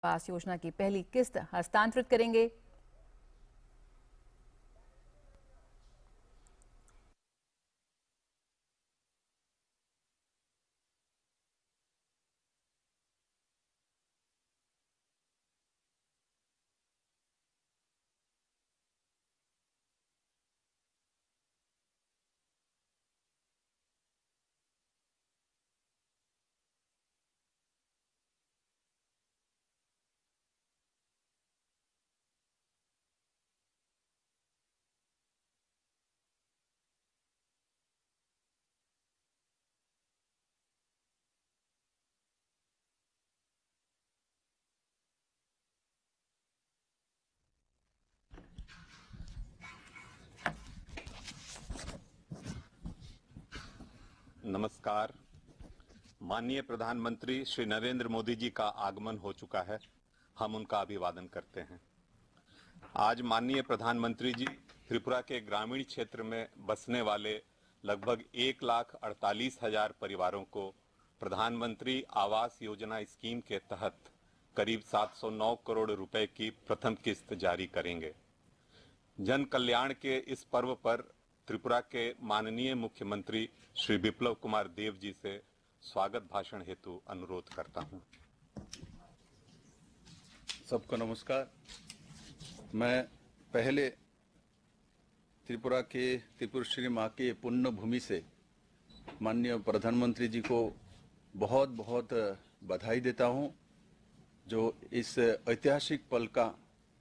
आवास योजना की पहली किस्त हस्तांतरित करेंगे। नमस्कार। माननीय प्रधानमंत्री श्री नरेंद्र मोदी जी का आगमन हो चुका है। हम उनका अभिवादन करते हैं। आज माननीय प्रधानमंत्री जी त्रिपुरा के ग्रामीण क्षेत्र में बसने वाले लगभग 1,48,000 परिवारों को प्रधानमंत्री आवास योजना स्कीम के तहत करीब 709 करोड़ रुपए की प्रथम किस्त जारी करेंगे। जन कल्याण के इस पर्व पर त्रिपुरा के माननीय मुख्यमंत्री श्री बिप्लब कुमार देव जी से स्वागत भाषण हेतु अनुरोध करता हूं। सबको नमस्कार। मैं पहले त्रिपुरा के त्रिपुरेश्वरी माँ के पुण्य भूमि से माननीय प्रधानमंत्री जी को बहुत बहुत बधाई देता हूं, जो इस ऐतिहासिक पल का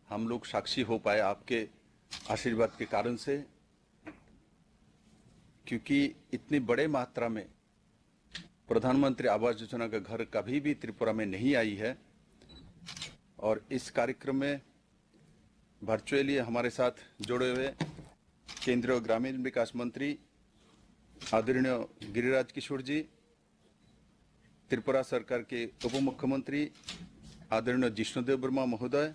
हम लोग साक्षी हो पाए आपके आशीर्वाद के कारण से, क्योंकि इतनी बड़े मात्रा में प्रधानमंत्री आवास योजना का घर कभी भी त्रिपुरा में नहीं आई है। और इस कार्यक्रम में वर्चुअली हमारे साथ जुड़े हुए केंद्रीय ग्रामीण विकास मंत्री आदरणीय गिरिराज किशोर जी, त्रिपुरा सरकार के उप मुख्यमंत्री आदरणीय जिष्णुदेव वर्मा महोदय,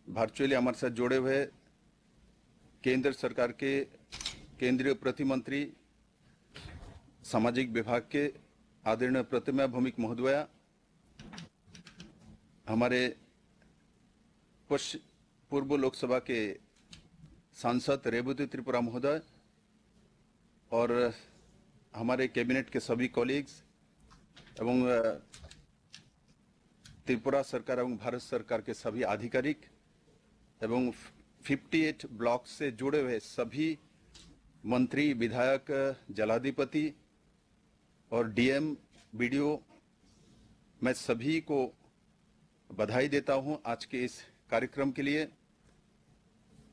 वर्चुअली हमारे साथ जुड़े हुए केंद्र सरकार के केंद्रीय प्रतिमंत्री सामाजिक विभाग के आदरणीय प्रतिमा भौमिक महोदया, हमारे पूर्व लोकसभा के सांसद रेवती त्रिपुरा महोदय और हमारे कैबिनेट के सभी कॉलीग्स एवं त्रिपुरा सरकार एवं भारत सरकार के सभी आधिकारिक एवं 58 ब्लॉक से जुड़े हुए सभी मंत्री, विधायक, जलाधिपति और डीएम, बीडीओ, मैं सभी को बधाई देता हूं आज के इस कार्यक्रम के लिए।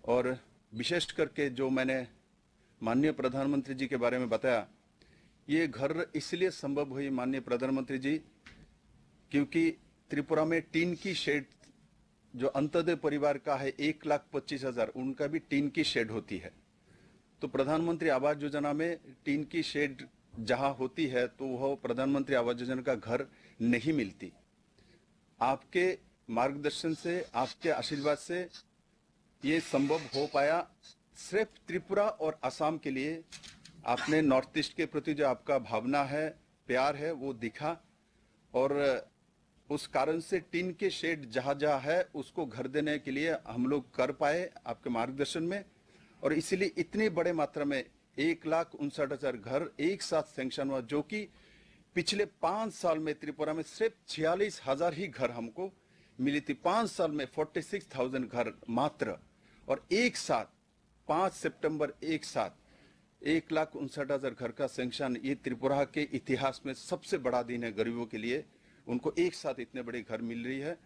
और विशेष करके जो मैंने माननीय प्रधानमंत्री जी के बारे में बताया, ये घर इसलिए संभव हुई माननीय प्रधानमंत्री जी, क्योंकि त्रिपुरा में टीन की शेड जो अंत्योदय परिवार का है 1,25,000, उनका भी टीन की शेड होती है। तो प्रधानमंत्री आवास योजना में टीन की शेड जहां होती है तो वह प्रधानमंत्री आवास योजना का घर नहीं मिलती। आपके मार्गदर्शन से, आपके आशीर्वाद से ये संभव हो पाया। सिर्फ त्रिपुरा और असम के लिए आपने नॉर्थ ईस्ट के प्रति जो आपका भावना है, प्यार है, वो दिखा और उस कारण से टीन के शेड जहां जहां है उसको घर देने के लिए हम लोग कर पाए आपके मार्गदर्शन में। और इसीलिए इतनी बड़े मात्रा में 1,59,000 घर एक साथ सैंक्शन हुआ, जो कि पिछले 5 साल में त्रिपुरा में सिर्फ 46,000 ही घर हमको मिली थी। 5 साल में 46,000 घर मात्र। और एक साथ 5 सितंबर एक साथ 1,59,000 घर का सैंक्शन, ये त्रिपुरा के इतिहास में सबसे बड़ा दिन है गरीबों के लिए। उनको एक साथ इतने बड़े घर मिल रही है।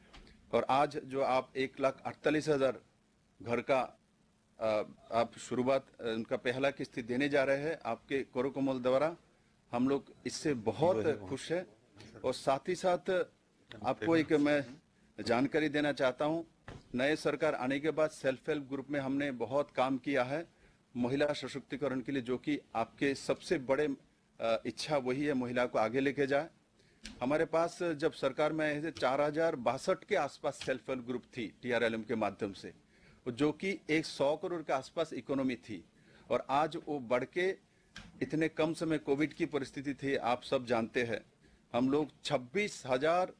और आज जो आप 1,48,000 घर का आप शुरुआत उनका पहला किस्त देने जा रहे हैं आपके कोरोकोमल द्वारा, हम लोग इससे बहुत खुश हैं। और साथ ही साथ आपको एक मैं जानकारी देना चाहता हूं, नए सरकार आने के बाद सेल्फ हेल्प ग्रुप में हमने बहुत काम किया है महिला सशक्तिकरण के लिए, जो कि आपके सबसे बड़े इच्छा वही है महिला को आगे लेके जाए। हमारे पास जब सरकार में आए थे 4,062 के आसपास सेल्फ हेल्प ग्रुप थी TRLM के माध्यम से, जो कि 100 करोड़ के आसपास इकोनॉमी थी। और आज वो बढ़ के इतने कम समय, कोविड की परिस्थिति थी आप सब जानते हैं, हम लोग 26,000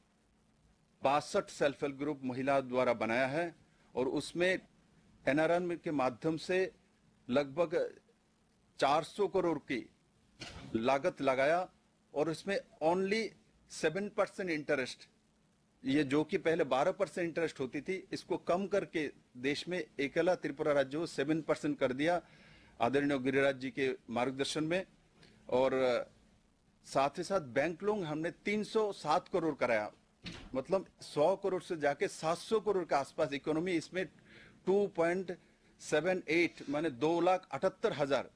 62 सेल्फ हेल्प ग्रुप महिला द्वारा बनाया है और उसमें एनआरएम के माध्यम से लगभग 400 करोड़ की लागत लगाया और इसमें ओनली 7% इंटरेस्ट, ये जो कि पहले 12% इंटरेस्ट होती थी, इसको कम करके देश में अकेला त्रिपुरा राज्य को 7% कर दिया आदरणीय गिरिराज जी के मार्गदर्शन में। और साथ ही साथ बैंक लोन हमने 307 करोड़ कराया, मतलब 100 करोड़ से जाके 700 करोड़ के आसपास इकोनॉमी इसमें 2.78 माने 2,78,000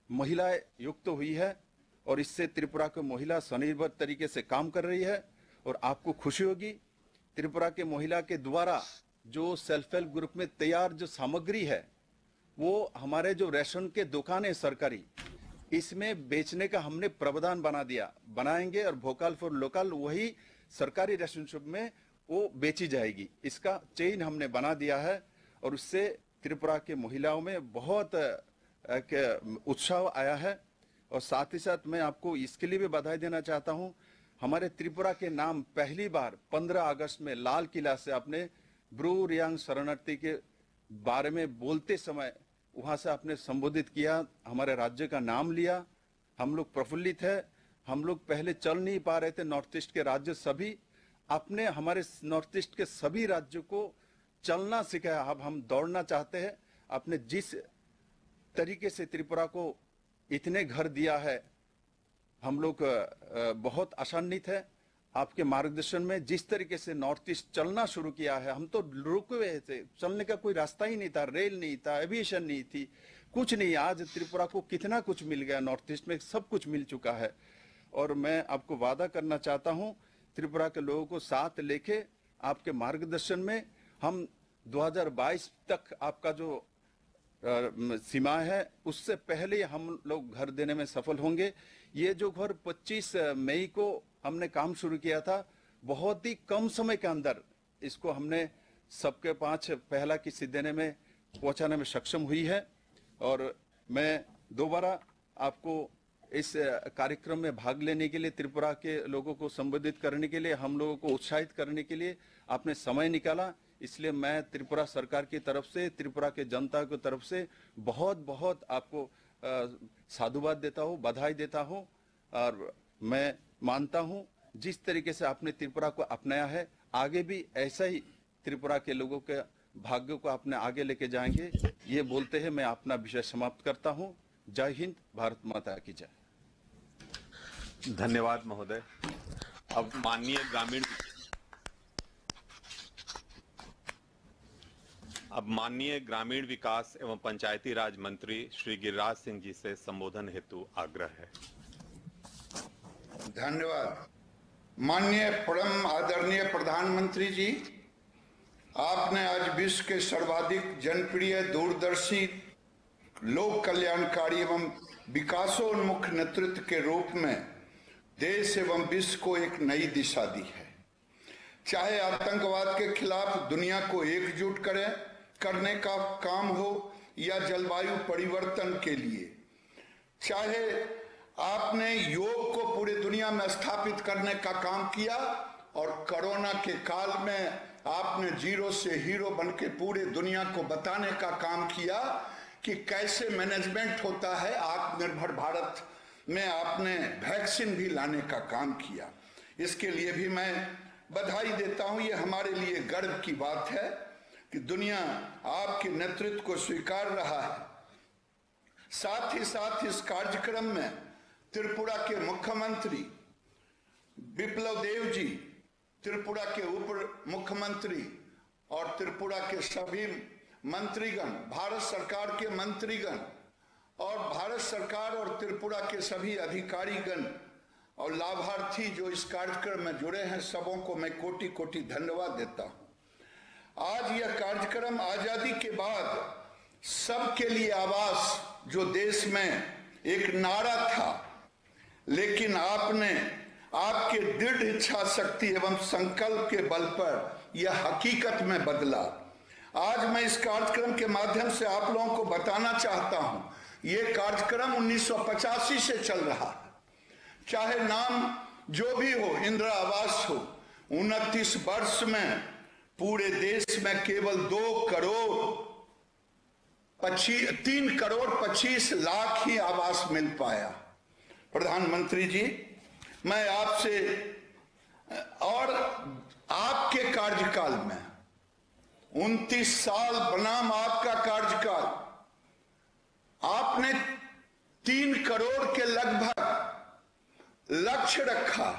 महिलाएं युक्त हुई है और इससे त्रिपुरा की महिला स्वनिर्भर तरीके से काम कर रही है। और आपको खुशी होगी, त्रिपुरा के महिला के द्वारा जो सेल्फ हेल्प ग्रुप में तैयार जो सामग्री है वो हमारे जो रेशन के दुकान है सरकारी, इसमें बेचने का हमने प्रावधान बनाएंगे और वोकल फॉर लोकल वही सरकारी रेशन शॉप में वो बेची जाएगी, इसका चेन हमने बना दिया है। और उससे त्रिपुरा के महिलाओं में बहुत उत्साह आया है। और साथ ही साथ मैं आपको इसके लिए भी बधाई देना चाहता हूं, हमारे त्रिपुरा के नाम पहली बार 15 अगस्त में लाल किला से आपने ब्रू रियांग शरणार्थी के बारे में बोलते समय वहां से आपने संबोधित किया, हमारे राज्य का नाम लिया। हम लोग प्रफुल्लित है, हम लोग पहले चल नहीं पा रहे थे, नॉर्थ ईस्ट के राज्य सभी अपने हमारे नॉर्थ ईस्ट के सभी राज्यों को चलना सिखाया। अब हम दौड़ना चाहते हैं। आपने जिस तरीके से त्रिपुरा को इतने घर दिया है, हम लोग बहुत आशान्वित है आपके मार्गदर्शन में। जिस तरीके से नॉर्थ ईस्ट चलना शुरू किया है, हम तो रुके हुए थे, चलने का कोई रास्ता ही नहीं था, रेल नहीं था, एविएशन नहीं थी, कुछ नहीं। आज त्रिपुरा को कितना कुछ मिल गया, नॉर्थ ईस्ट में सब कुछ मिल चुका है। और मैं आपको वादा करना चाहता हूं, त्रिपुरा के लोगों को साथ लेके आपके मार्गदर्शन में हम 2022 तक आपका जो सीमा है उससे पहले हम लोग घर देने में सफल होंगे। ये जो घर 25 मई को हमने काम शुरू किया था, बहुत ही कम समय के अंदर इसको हमने सबके 5 पहला किस्त देने में पहुंचाने में सक्षम हुई है। और मैं दोबारा आपको इस कार्यक्रम में भाग लेने के लिए, त्रिपुरा के लोगों को संबोधित करने के लिए, हम लोगों को उत्साहित करने के लिए आपने समय निकाला, इसलिए मैं त्रिपुरा सरकार की तरफ से, त्रिपुरा के जनता की तरफ से बहुत बहुत आपको साधुवाद देता हूँ, बधाई देता हूँ। और मैं मानता हूँ जिस तरीके से आपने त्रिपुरा को अपनाया है, आगे भी ऐसा ही त्रिपुरा के लोगों के भाग्य को अपने आगे लेके जाएंगे। ये बोलते हैं मैं अपना विषय समाप्त करता हूँ। जय हिंद, भारत माता की जय। धन्यवाद महोदय। अब माननीय ग्रामीण विकास एवं पंचायती राज मंत्री श्री गिरिराज सिंह जी से संबोधन हेतु आग्रह है। धन्यवाद। माननीय परम आदरणीय प्रधानमंत्री जी, आपने आज विश्व के सर्वाधिक जनप्रिय, दूरदर्शी, लोक कल्याणकारी एवं विकासोन्मुख नेतृत्व के रूप में देश एवं विश्व को एक नई दिशा दी है। चाहे आतंकवाद के खिलाफ दुनिया को एकजुट करने का काम हो या जलवायु परिवर्तन के लिए, चाहे आपने योग को पूरी दुनिया में स्थापित करने का काम किया और कोरोना के काल में आपने जीरो से हीरो बनके पूरे दुनिया को बताने का काम किया कि कैसे मैनेजमेंट होता है। आत्मनिर्भर भारत में आपने वैक्सीन भी लाने का काम किया, इसके लिए भी मैं बधाई देता हूं। ये हमारे लिए गर्व की बात है कि दुनिया आपके नेतृत्व को स्वीकार रहा है। साथ ही साथ इस कार्यक्रम में त्रिपुरा के मुख्यमंत्री विप्लव देव जी, त्रिपुरा के उप मुख्यमंत्री और त्रिपुरा के सभी मंत्रीगण, भारत सरकार के मंत्रीगण और भारत सरकार और त्रिपुरा के सभी अधिकारीगण और लाभार्थी जो इस कार्यक्रम में जुड़े हैं, सबों को मैं कोटि कोटि धन्यवाद देता हूं। आज यह कार्यक्रम आजादी के बाद सबके लिए आवास, जो देश में एक नारा था, लेकिन आपने आपके दृढ़ इच्छा शक्ति एवं संकल्प के बल पर यह हकीकत में बदला। आज मैं इस कार्यक्रम के माध्यम से आप लोगों को बताना चाहता हूं, यह कार्यक्रम 1985 से चल रहा है। चाहे नाम जो भी हो, इंदिरा आवास हो, 29 वर्ष में पूरे देश में केवल 3 करोड़ 25 लाख ही आवास मिल पाया। प्रधानमंत्री जी, मैं आपसे और आपके कार्यकाल में 29 साल बनाम आपका कार्यकाल, आपने 3 करोड़ के लगभग लक्ष्य रखा,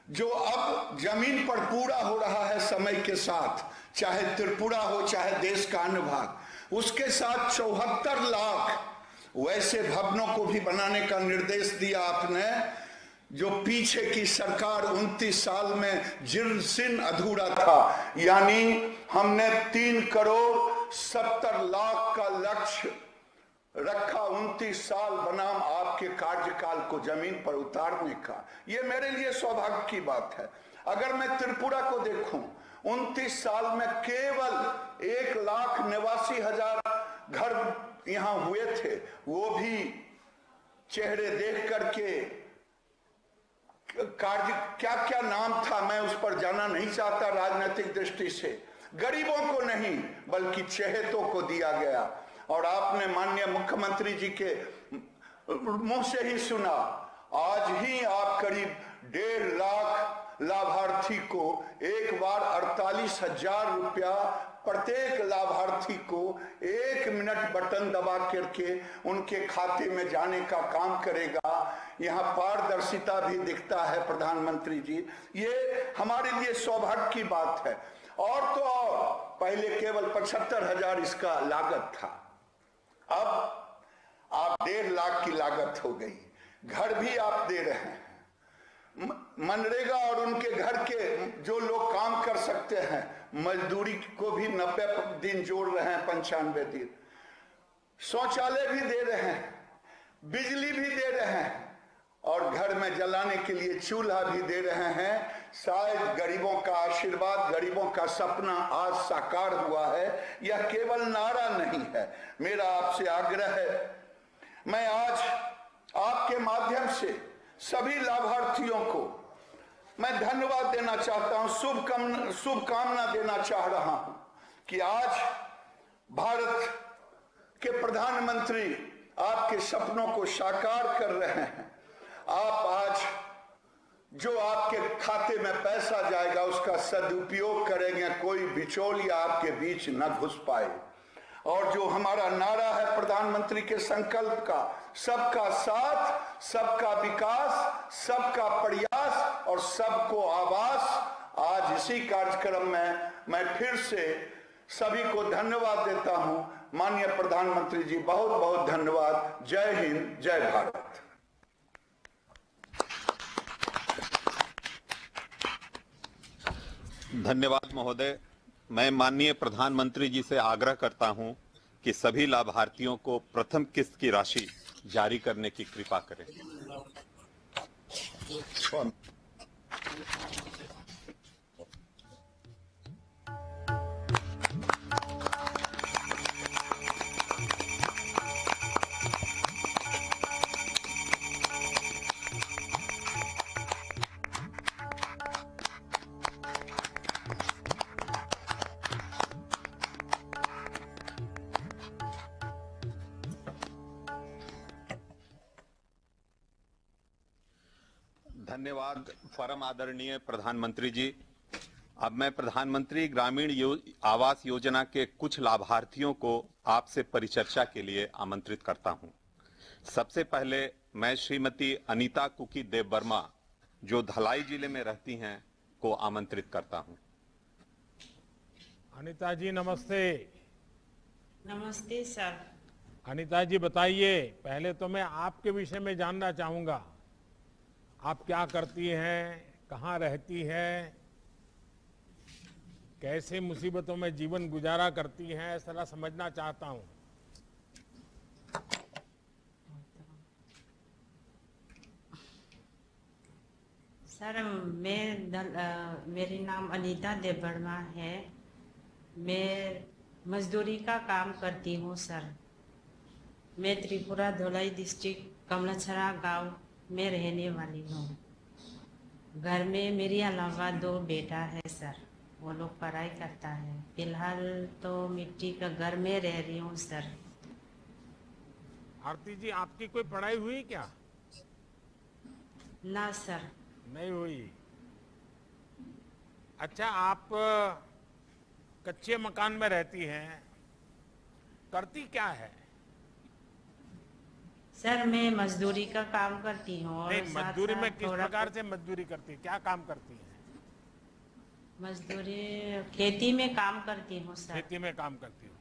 जो अब जमीन पर पूरा हो रहा है समय के साथ, चाहे त्रिपुरा हो चाहे देश का अन्य भाग। उसके साथ 74 लाख वैसे भवनों को भी बनाने का निर्देश दिया आपने, जो पीछे की सरकार 29 साल में जीर्ण अधूरा था। यानी हमने 3 करोड़ 70 लाख का लक्ष्य रखा 29 साल बनाम आपके कार्यकाल को जमीन पर उतारने का। यह मेरे लिए सौभाग्य की बात है। अगर मैं त्रिपुरा को देखूं, 29 साल में केवल 1,89,000 घर यहां हुए थे, वो भी चेहरे देख करके कार्य क्या क्या नाम था मैं उस पर जाना नहीं चाहता राजनीतिक दृष्टि से। गरीबों को नहीं बल्कि चहेतों को दिया गया। और आपने माननीय मुख्यमंत्री जी के मुंह से ही सुना, आज ही आप करीब 1.5 लाख लाभार्थी को एक बार 48,000 रुपया प्रत्येक लाभार्थी को 1 मिनट बटन दबा करके उनके खाते में जाने का काम करेगा। यहाँ पारदर्शिता भी दिखता है प्रधानमंत्री जी, ये हमारे लिए सौभाग्य की बात है। और तो और पहले केवल 75,000 इसका लागत था, अब आप 1.5 लाख की लागत हो गई। घर भी आप दे रहे हैं। मनरेगा और उनके घर के जो लोग काम कर सकते हैं, मजदूरी को भी 90 दिन जोड़ रहे हैं, 95 दिन। शौचालय भी दे रहे हैं, बिजली भी दे रहे हैं और घर में जलाने के लिए चूल्हा भी दे रहे हैं। शायद गरीबों का आशीर्वाद, गरीबों का सपना आज साकार हुआ है। यह केवल नारा नहीं है। मेरा आपसे आग्रह है, मैं आज आपके माध्यम से सभी लाभार्थियों को मैं धन्यवाद देना चाहता हूं, शुभकामना देना चाह रहा हूं कि आज भारत के प्रधानमंत्री आपके सपनों को साकार कर रहे हैं। आप आज जो आपके खाते में पैसा जाएगा उसका सदुपयोग करेंगे, कोई बिचौलिया आपके बीच न घुस पाए। और जो हमारा नारा है प्रधानमंत्री के संकल्प का, सबका साथ, सबका विकास, सबका प्रयास और सबको आवास, आज इसी कार्यक्रम में मैं फिर से सभी को धन्यवाद देता हूं। माननीय प्रधानमंत्री जी, बहुत बहुत धन्यवाद। जय हिंद, जय भारत। धन्यवाद महोदय। मैं माननीय प्रधानमंत्री जी से आग्रह करता हूं कि सभी लाभार्थियों को प्रथम किस्त की राशि जारी करने की कृपा करें। धन्यवाद परम आदरणीय प्रधानमंत्री जी। अब मैं प्रधानमंत्री ग्रामीण आवास योजना के कुछ लाभार्थियों को आपसे परिचर्चा के लिए आमंत्रित करता हूं। सबसे पहले मैं श्रीमती अनीता कुकी देव वर्मा, जो धलाई जिले में रहती हैं, को आमंत्रित करता हूं। अनीता जी नमस्ते। नमस्ते सर। अनीता जी बताइए, पहले तो मैं आपके विषय में जानना चाहूंगा। आप क्या करती हैं, कहाँ रहती हैं, कैसे मुसीबतों में जीवन गुजारा करती हैं, ऐसा समझना चाहता हूं। सर मेरी नाम अनीता देव वर्मा है। मैं मजदूरी का काम करती हूँ सर। मैं त्रिपुरा धोलाई डिस्ट्रिक्ट कमलाछड़ा गांव में रहने वाली हूँ। घर में मेरे अलावा 2 बेटा है सर, वो लोग पढ़ाई करता है। फिलहाल तो मिट्टी का घर में रह रही हूँ सर। आरती जी, आपकी कोई पढ़ाई हुई क्या? ना सर। नहीं हुई। अच्छा, आप कच्चे मकान में रहती हैं, करती क्या है? सर मैं मजदूरी का काम करती हूँ और नहीं, साथ मजदूरी में साथ किस थोड़ा प्रकार से मजदूरी करती है, क्या काम करती है? मजदूरी खेती में काम करती हूँ सर। खेती में काम करती हो।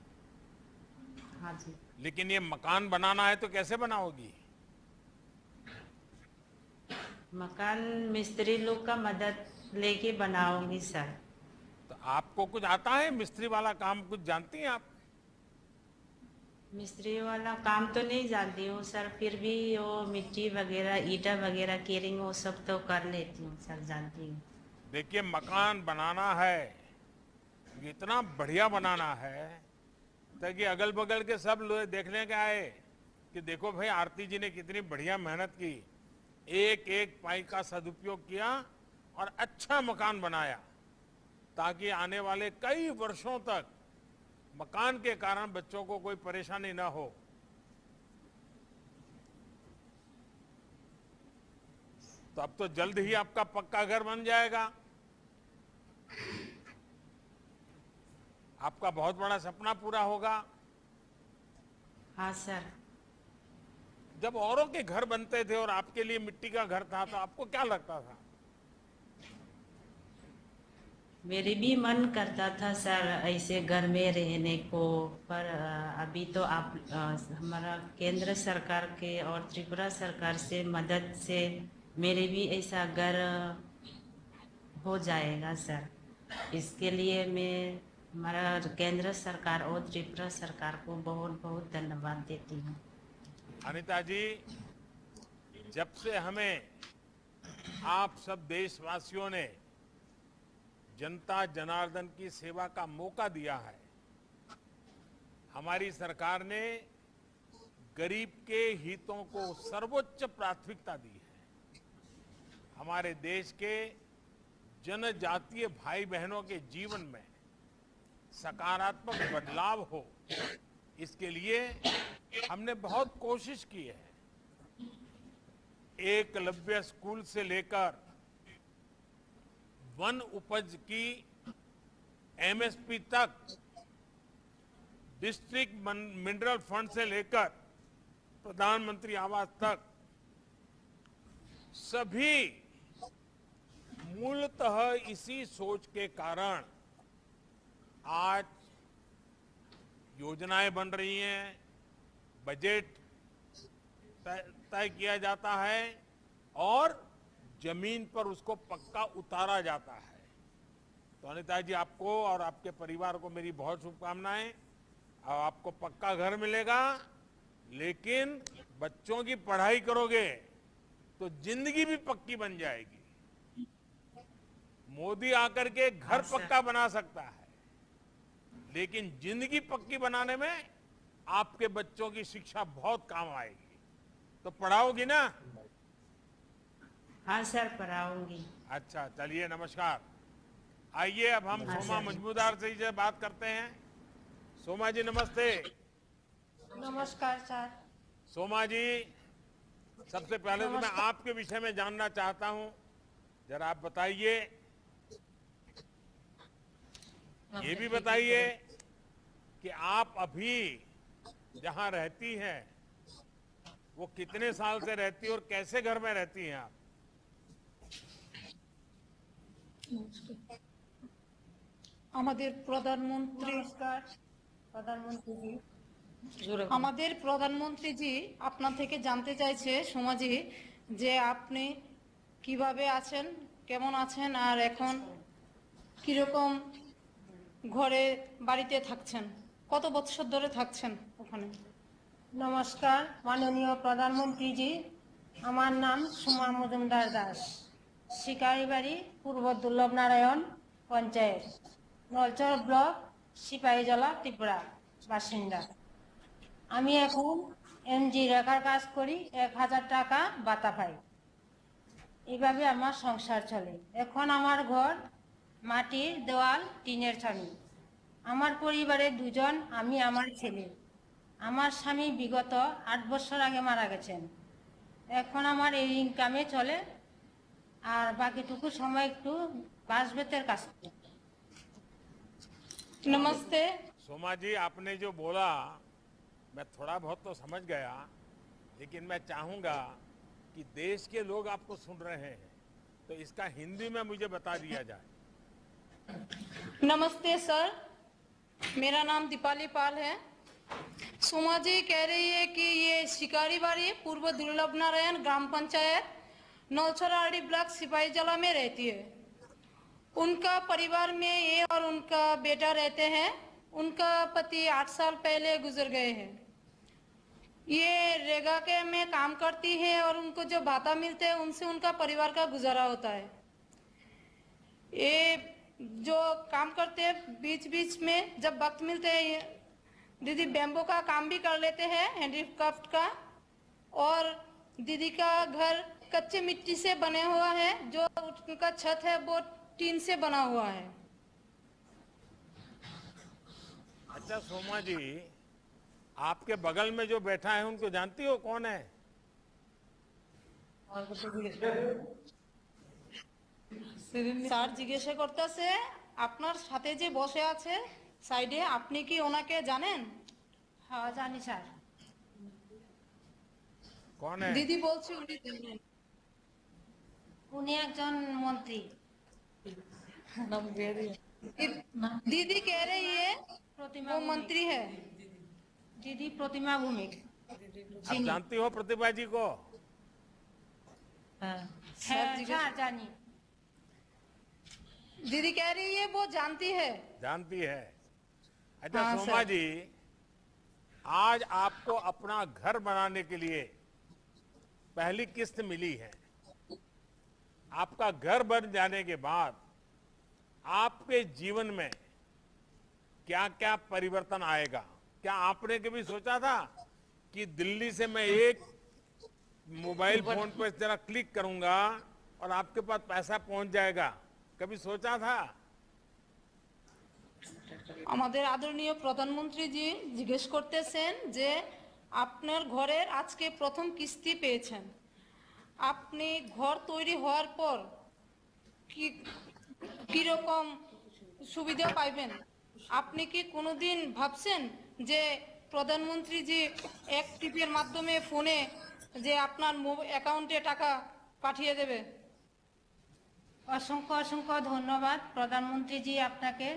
हाँ जी। लेकिन ये मकान बनाना है तो कैसे बनाओगी? मकान मिस्त्री लोग का मदद लेके बनाऊंगी सर। तो आपको कुछ आता है मिस्त्री वाला काम, कुछ जानती हैं आप? मिस्त्री वाला काम तो नहीं जानती हूँ सर, फिर भी वो मिट्टी वगैरह ईटा वगैरह केरिंग वो सब तो कर लेती हूँ सर, जानती हूँ। देखिए, मकान बनाना है, इतना बढ़िया बनाना है ताकि अगल बगल के सब लोग देखने के आए कि देखो भाई, आरती जी ने कितनी बढ़िया मेहनत की, एक एक पाई का सदुपयोग किया और अच्छा मकान बनाया, ताकि आने वाले कई वर्षों तक मकान के कारण बच्चों को कोई परेशानी ना हो। तो अब तो जल्द ही आपका पक्का घर बन जाएगा। आपका बहुत बड़ा सपना पूरा होगा। हाँ सर। जब औरों के घर बनते थे और आपके लिए मिट्टी का घर था तो आपको क्या लगता था? मेरे भी मन करता था सर ऐसे घर में रहने को, पर अभी तो आप हमारा केंद्र सरकार के और त्रिपुरा सरकार से मदद से मेरे भी ऐसा घर हो जाएगा सर। इसके लिए मैं हमारा केंद्र सरकार और त्रिपुरा सरकार को बहुत बहुत धन्यवाद देती हूँ। अनिता जी, जब से हमें आप सब देशवासियों ने जनता जनार्दन की सेवा का मौका दिया है, हमारी सरकार ने गरीब के हितों को सर्वोच्च प्राथमिकता दी है। हमारे देश के जनजातीय भाई बहनों के जीवन में सकारात्मक बदलाव हो, इसके लिए हमने बहुत कोशिश की है। एकलव्य स्कूल से लेकर वन उपज की एमएसपी तक, डिस्ट्रिक्ट मिनरल फंड से लेकर प्रधानमंत्री आवास तक, सभी मूलतः इसी सोच के कारण आज योजनाएं बन रही हैं, बजट तय किया जाता है और जमीन पर उसको पक्का उतारा जाता है। तो अनिता जी, आपको और आपके परिवार को मेरी बहुत शुभकामनाएं। और आपको पक्का घर मिलेगा, लेकिन बच्चों की पढ़ाई करोगे तो जिंदगी भी पक्की बन जाएगी। मोदी आकर के घर पक्का बना सकता है, लेकिन जिंदगी पक्की बनाने में आपके बच्चों की शिक्षा बहुत काम आएगी। तो पढ़ाओगी ना? हाँ सर, पढ़ाऊंगी। अच्छा, चलिए, नमस्कार। आइए अब हम सोमा मजमूदार से बात करते हैं। सोमा जी, नमस्ते। नमस्कार सर। सोमा जी, सबसे पहले तो मैं आपके विषय में जानना चाहता हूं, जरा आप बताइए। ये भी बताइए कि आप अभी जहां रहती हैं वो कितने साल से रहती है और कैसे घर में रहती हैं आप? আমাদের প্রধানমন্ত্রীজি আপনার থেকে জানতে চাইছে সমাজে যে আপনি কিভাবে আছেন, কেমন আছেন, আর এখন কিরকম ঘরে বাড়িতে থাকছেন, কত বছর ধরে থাকছেন ওখানে? নমস্কার মাননীয় প্রধানমন্ত্রীজি, আমার নাম সুমা মজুমদার দাস, শিকারিবাড়ি পূর্ব দুর্লভনারায়ণ পঞ্চায়েত, নলচর ব্লক, সিপাহীজলা, ত্রিপুরা বাসিন্দা। আমি এখন এমজি রেখার কাজ করি, 1000 টাকা ভাতা পাই। এইভাবে আমার সংসার চলে। এখন আমার ঘর মাটির দেওয়াল, টিনের ছাউনি। আমার পরিবারে দুজন, আমি আমার ছেলে। আমার স্বামী বিগত 8 বছর আগে মারা গেছেন। এখন আমার এই ইনকামে চলে, আর বাকিটুকু সময় একটু বাসবেতের কাজ করি। नमस्ते। सोमा जी, आपने जो बोला मैं थोड़ा बहुत तो समझ गया, लेकिन मैं चाहूंगा कि देश के लोग आपको सुन रहे हैं, तो इसका हिंदी में मुझे बता दिया जाए। नमस्ते सर, मेरा नाम दीपाली पाल है। सोमा जी कह रही है कि ये शिकारी बाड़ी पूर्व दुर्लभ नारायण ग्राम पंचायत नौछराड़ी ब्लॉक सिपाहीजला में रहती है। उनका परिवार में ये और उनका बेटा रहते हैं। उनका पति 8 साल पहले गुजर गए हैं। ये रेगा के में काम करती है और उनको जो भाता मिलते हैं उनसे उनका परिवार का गुजारा होता है। ये जो काम करते हैं बीच बीच में जब वक्त मिलते हैं दीदी बैम्बो का काम भी कर लेते हैं, हैंडीक्राफ्ट का। और दीदी का घर कच्चे मिट्टी से बने हुआ है, जो उनका छत है वो टीन से बना हुआ है। अच्छा सोमा जी, आपके बगल में जो बैठा है उनको जानती हो कौन है? স্যার জিজ্ঞাসা করতেছে আপনার সাথে যে বসে আছে সাইডে, আপনি কি ওনাকে জানেন? হ্যাঁ জানি স্যার। कौन है? দিদি বলছে উনি জানেন। উনি একজন মন্ত্রী। दीदी कह रही है प्रतिमा वो मंत्री है। दीदी प्रतिमा भूमिक। आप जानती हो प्रतिभा जी को? হ্যাঁ স্যার জানি। दीदी कह रही है वो जानती है। जानती है। अच्छा हाँ, सोमा सर। जी, आज आपको अपना घर बनाने के लिए पहली किस्त मिली है। आपका घर बन जाने के बाद आपके जीवन में क्या क्या परिवर्तन आएगा? क्या आपने कभी सोचा था कि दिल्ली से मैं एक मोबाइल फोन पर जरा क्लिक करूंगा और आपके पास पैसा पहुंच जाएगा? कभी सोचा था? আমাদের আদরণীয় প্রধানমন্ত্রী জি জিজ্ঞেস করতেছেন যে আপনার ঘরের আজকে প্রথম কিস্তি পেয়েছেন। আপনি ঘর তৈরি হওয়ার পর কি কিরকম সুবিধা পাইবেন? আপনি কি কোনোদিন ভাবছেন যে প্রধানমন্ত্রী জি এক টিপের মাধ্যমে ফোনে যে আপনার অ্যাকাউন্টে টাকা পাঠিয়ে দেবে? অসংখ্য অসংখ্য ধন্যবাদ প্রধানমন্ত্রীজি আপনাকে।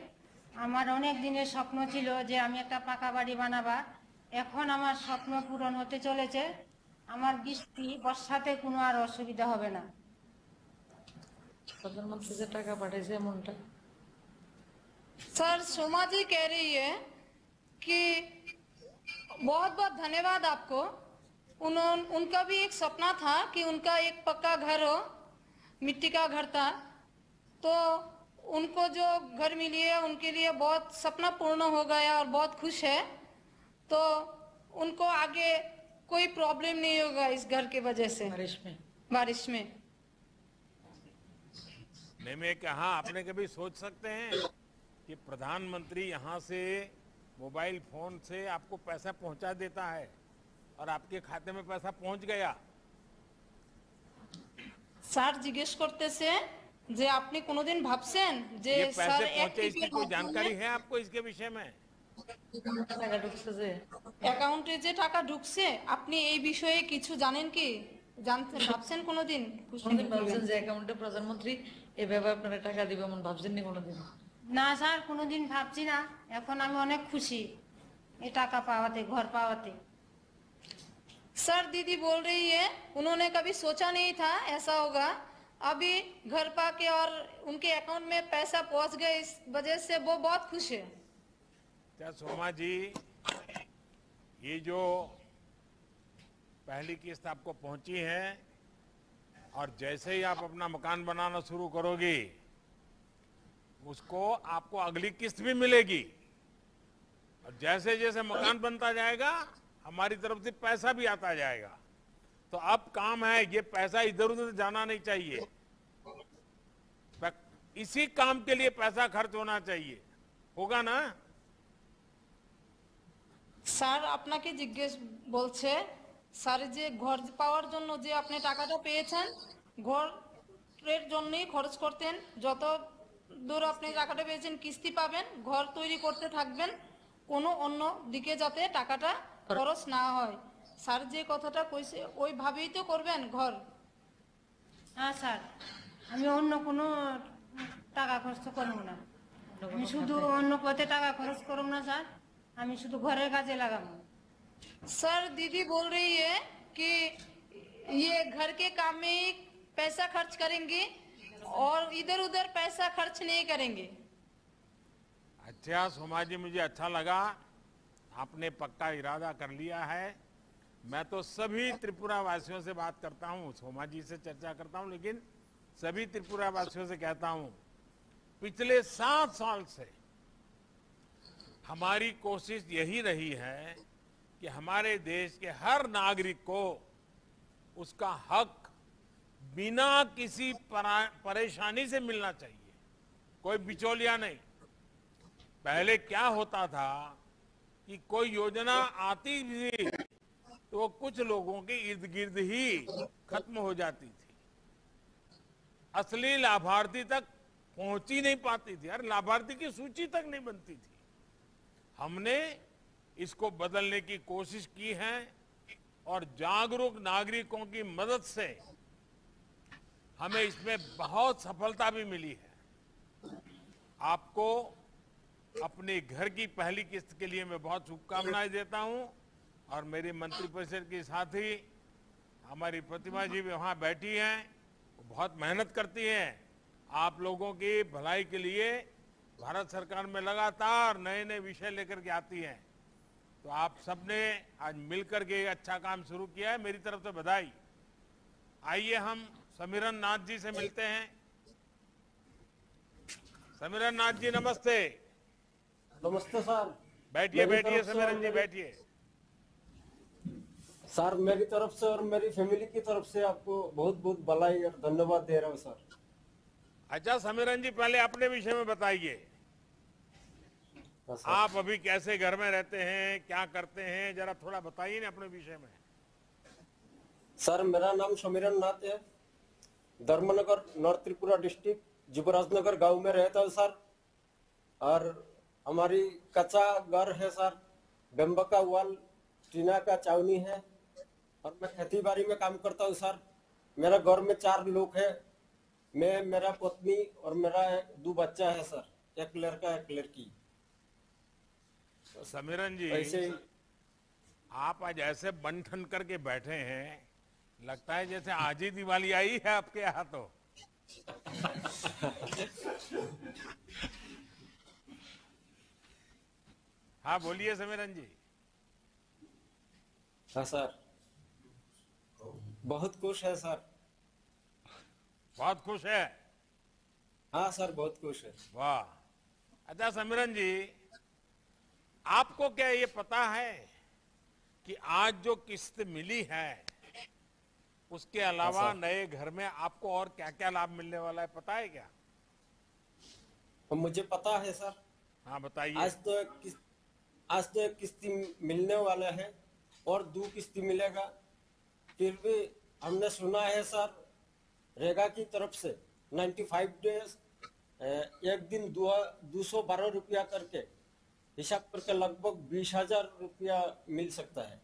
আমার অনেক দিনের স্বপ্ন ছিল যে আমি একটা পাকা বাড়ি বানাবা। এখন আমার স্বপ্ন পূরণ হতে চলেছে। আমার বৃষ্টি বর্ষাতে কোনো আর অসুবিধা হবে না। प्रधानमंत्री से टाका पाठिয়েছে এমনটা। सर सोमा जी कह रही है कि बहुत बहुत धन्यवाद आपको। उनका भी एक सपना था कि उनका एक पक्का घर हो, मिट्टी का घर था, तो उनको जो घर मिली है उनके लिए बहुत सपना पूर्ण हो गया और बहुत खुश है। तो उनको आगे कोई प्रॉब्लम नहीं होगा इस घर के वजह से बारिश में। नहीं, मैं कहा आपने कभी सोच सकते हैं कि प्रधानमंत्री यहाँ से मोबाइल फोन से आपको पैसा पहुंचा देता है और आपके खाते में पैसा पहुंच गया? স্যার জিজ্ঞেস করতেছে যে আপনি কোনোদিন ভাবছেন যে ये স্যার पैसे এক पहुंचे, इसकी টিপের कोई মাধ্যমে जानकारी है आपको इसके विषय में? টাকা ঢুকছে যে অ্যাকাউন্টে যে টাকা ঢুকছে আপনি এই বিষয়ে কিছু জানেন কি? জানতে ভাবছেন কোনোদিন? কোনদিন ভাবছেন যে অ্যাকাউন্টে প্রধানমন্ত্রী এভাবে আপনারা টাকা দিবে এমন ভাবছেন নি কোনোদিন? না স্যার কোনোদিন ভাবছি না। এখন আমি অনেক খুশি এই টাকা পাওয়াতে, ঘর পাওয়াতে। सर दीदी बोल रही है उन्होंने कभी सोचा नहीं था ऐसा होगा। अभी घर पाके और उनके अकाउंट में पैसा पहुंच गए, इस वजह से वो बहुत खुश है। क्या सोमा जी, ये जो पहली किस्त आपको पहुंची है और जैसे ही आप अपना मकान बनाना शुरू करोगी उसको आपको अगली किस्त भी मिलेगी और जैसे जैसे मकान बनता जाएगा हमारी तरफ से पैसा भी आता जाएगा। तो अब काम है, ये पैसा इधर उधर जाना नहीं चाहिए, इसी काम के लिए पैसा खर्च होना चाहिए, होगा ना? স্যার আপনাকে জিজ্ঞেস বলছে, স্যার যে ঘর পাওয়ার জন্য যে আপনি টাকাটা পেয়েছেন, ঘরের জন্যই খরচ করতেন, যত দূর আপনি টাকাটা পেয়েছেন কিস্তি পাবেন, ঘর তৈরি করতে থাকবেন, কোনো অন্য দিকে যাতে টাকাটা খরচ না হয়। স্যার যে কথাটা কইছে ওইভাবেই তো করবেন ঘর। হ্যাঁ স্যার, আমি অন্য কোনো টাকা খরচ করব না, আমি শুধু অন্য পথে টাকা খরচ করব না স্যার, আমি শুধু ঘরের কাজে লাগাবো। सर दीदी बोल रही है कि ये घर के काम में ही पैसा खर्च करेंगे और इधर उधर पैसा खर्च नहीं करेंगे। अच्छा सोमा जी, मुझे अच्छा लगा, आपने पक्का इरादा कर लिया है। मैं तो सभी त्रिपुरा वासियों से बात करता हूँ, सोमा जी से चर्चा करता हूँ, लेकिन सभी त्रिपुरा वासियों से कहता हूँ, पिछले 7 साल से हमारी कोशिश यही रही है कि हमारे देश के हर नागरिक को उसका हक बिना किसी परेशानी से मिलना चाहिए, कोई बिचौलिया नहीं। पहले क्या होता था कि कोई योजना आती थी तो वो कुछ लोगों के इर्द गिर्द ही खत्म हो जाती थी, असली लाभार्थी तक पहुंच ही नहीं पाती थी, अरे लाभार्थी की सूची तक नहीं बनती थी। हमने इसको बदलने की कोशिश की है और जागरूक नागरिकों की मदद से हमें इसमें बहुत सफलता भी मिली है। आपको अपने घर की पहली किस्त के लिए मैं बहुत शुभकामनाएं देता हूं और मेरी मंत्रिपरिषद के साथी हमारी प्रतिमा जी भी वहां बैठी हैं, वो बहुत मेहनत करती हैं, आप लोगों की भलाई के लिए भारत सरकार में लगातार नए नए विषय लेकर के आती हैं। तो आप सबने आज मिलकर के अच्छा काम शुरू किया है, मेरी तरफ से बधाई। आइए हम समीरन नाथ जी से मिलते हैं। समीरन नाथ जी नमस्ते। नमस्ते सर। बैठिए बैठिए समीरन जी बैठिए। सर मेरी तरफ से और मेरी फैमिली की तरफ से आपको बहुत बहुत बधाई और धन्यवाद दे रहा हूँ सर। अच्छा समीरन जी, पहले अपने विषय में बताइए, आप अभी कैसे घर में रहते हैं, क्या करते हैं, जरा थोड़ा बताइए ना अपने विषय में। सर मेरा नाम समीरन नाथ है, धर्मनगर नॉर्थ त्रिपुरा डिस्ट्रिक्ट जुबराजनगर गांव में रहता हूँ सर। और हमारी कच्चा घर है सर, बेम्बा का वाल, टीना का चावनी है और मैं खेती बाड़ी में काम करता हूँ सर। मेरा घर में 4 लोग हैं, मैं, मेरा पत्नी और मेरा 2 बच्चा है सर, एक लड़का एक लड़की। समीरन जी, आप आज ऐसे बन ठन करके बैठे हैं, लगता है जैसे आज ही दिवाली आई है आपके यहाँ तो। हाँ बोलिए समीरन जी। हाँ सर, बहुत खुश है सर। बहुत खुश है? हाँ सर बहुत खुश है। वाह। अच्छा समीरन जी, आपको क्या ये पता है कि आज जो किस्त मिली है उसके अलावा नए घर में आपको और क्या क्या लाभ मिलने वाला है, पता है क्या? मुझे पता है सर। हाँ बताइए। आज तो एक किस्ती मिलने वाला है और 2 किस्ती मिलेगा। फिर भी हमने सुना है सर, रेगा की तरफ से 95 डेज एक दिन 212 रुपया करके हिसाब करके लगभग 20,000 रुपया मिल सकता है,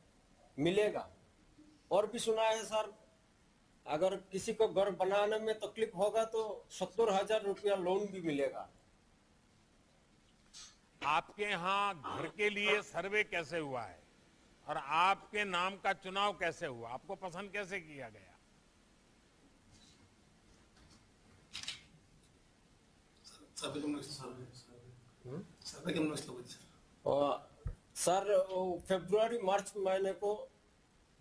मिलेगा। और भी सुना है सर, अगर किसी को घर बनाने में तकलीफ होगा तो 70,000 रुपया लोन भी मिलेगा। आपके यहाँ घर के लिए सर्वे कैसे हुआ है और आपके नाम का चुनाव कैसे हुआ, आपको पसंद कैसे किया गया? सर फरवरी मार्च महीने को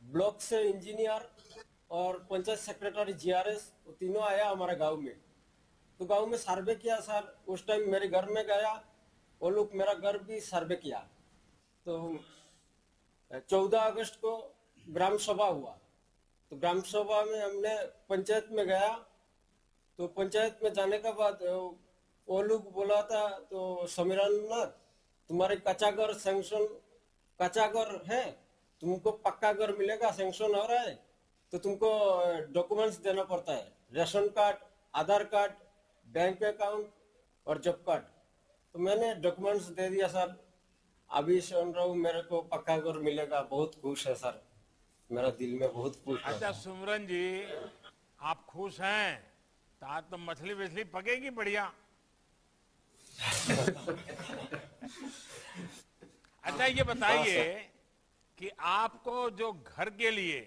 ब्लॉक से इंजीनियर और पंचायत सेक्रेटरी जीआरएस तीनों आया हमारे गांव में। तो गांव में सर्वे किया सर, उस टाइम मेरे घर में गया, वो लोग मेरा घर भी सर्वे किया। तो 14 अगस्त को ग्राम सभा हुआ तो ग्राम सभा में हमने पंचायत में गया, तो पंचायत में जाने के बाद वो लोग बोला था, तो समीरनाथ तुम्हारे कच्चा घर सैंक्शन, कच्चा घर है, तुमको पक्का घर मिलेगा, सैंक्शन हो रहा है, तो तुमको डॉक्यूमेंट्स देना पड़ता है, राशन कार्ड, आधार कार्ड, बैंक अकाउंट और जॉब कार्ड। तो मैंने डॉक्यूमेंट्स दे दिया सर। अभी सुन रहा हूँ मेरे को पक्का घर मिलेगा, बहुत खुश है सर, मेरा दिल में बहुत खुश है। अच्छा सिमरन जी, आप खुश हैं तो आज तो मछली वछली पकेगी बढ़िया। अच्छा ये बताइए कि आपको जो घर के लिए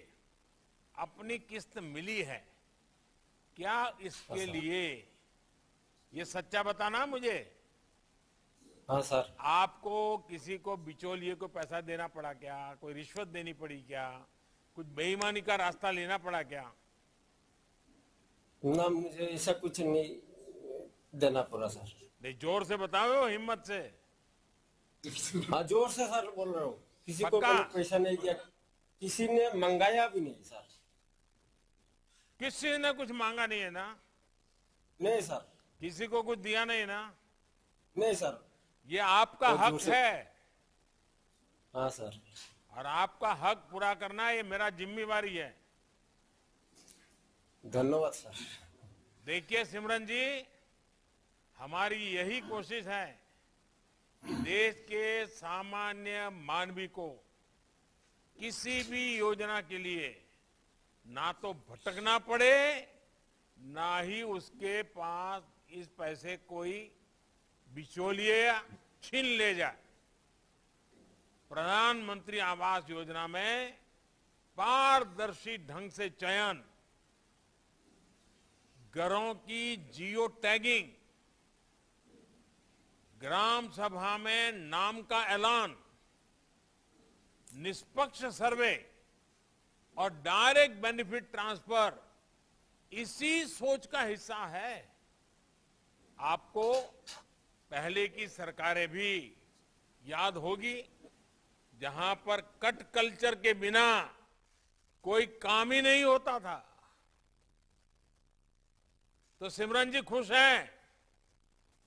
अपनी किस्त मिली है, क्या इसके लिए, ये सच्चा बताना मुझे। हाँ सर। आपको किसी को बिचौलिए को पैसा देना पड़ा क्या, कोई रिश्वत देनी पड़ी क्या, कुछ बेईमानी का रास्ता लेना पड़ा क्या? ना, मुझे ऐसा कुछ नहीं देना पड़ा सर। नहीं, जोर से बताओ, हिम्मत से। हाँ जोर से सर बोल रहा हूँ, किसी को पक्का? कोई पैसा नहीं दिया, किसी ने मंगाया भी नहीं सर। किसी ने कुछ मांगा नहीं है ना? नहीं सर। किसी को कुछ दिया नहीं ना? नहीं सर। ये आपका हक है। हाँ सर। और आपका हक पूरा करना ये मेरा जिम्मेवारी है। धन्यवाद सर। देखिए सिमरन जी, हमारी यही कोशिश है कि देश के सामान्य मानवी को किसी भी योजना के लिए ना तो भटकना पड़े, ना ही उसके पास इस पैसे कोई बिचौलिए छीन ले जाए। प्रधानमंत्री आवास योजना में पारदर्शी ढंग से चयन, घरों की जियो टैगिंग, ग्राम सभा में नाम का ऐलान, निष्पक्ष सर्वे और डायरेक्ट बेनिफिट ट्रांसफर इसी सोच का हिस्सा है। आपको पहले की सरकारें भी याद होगी, जहां पर कट कल्चर के बिना कोई काम ही नहीं होता था। तो सिमरन जी खुश हैं?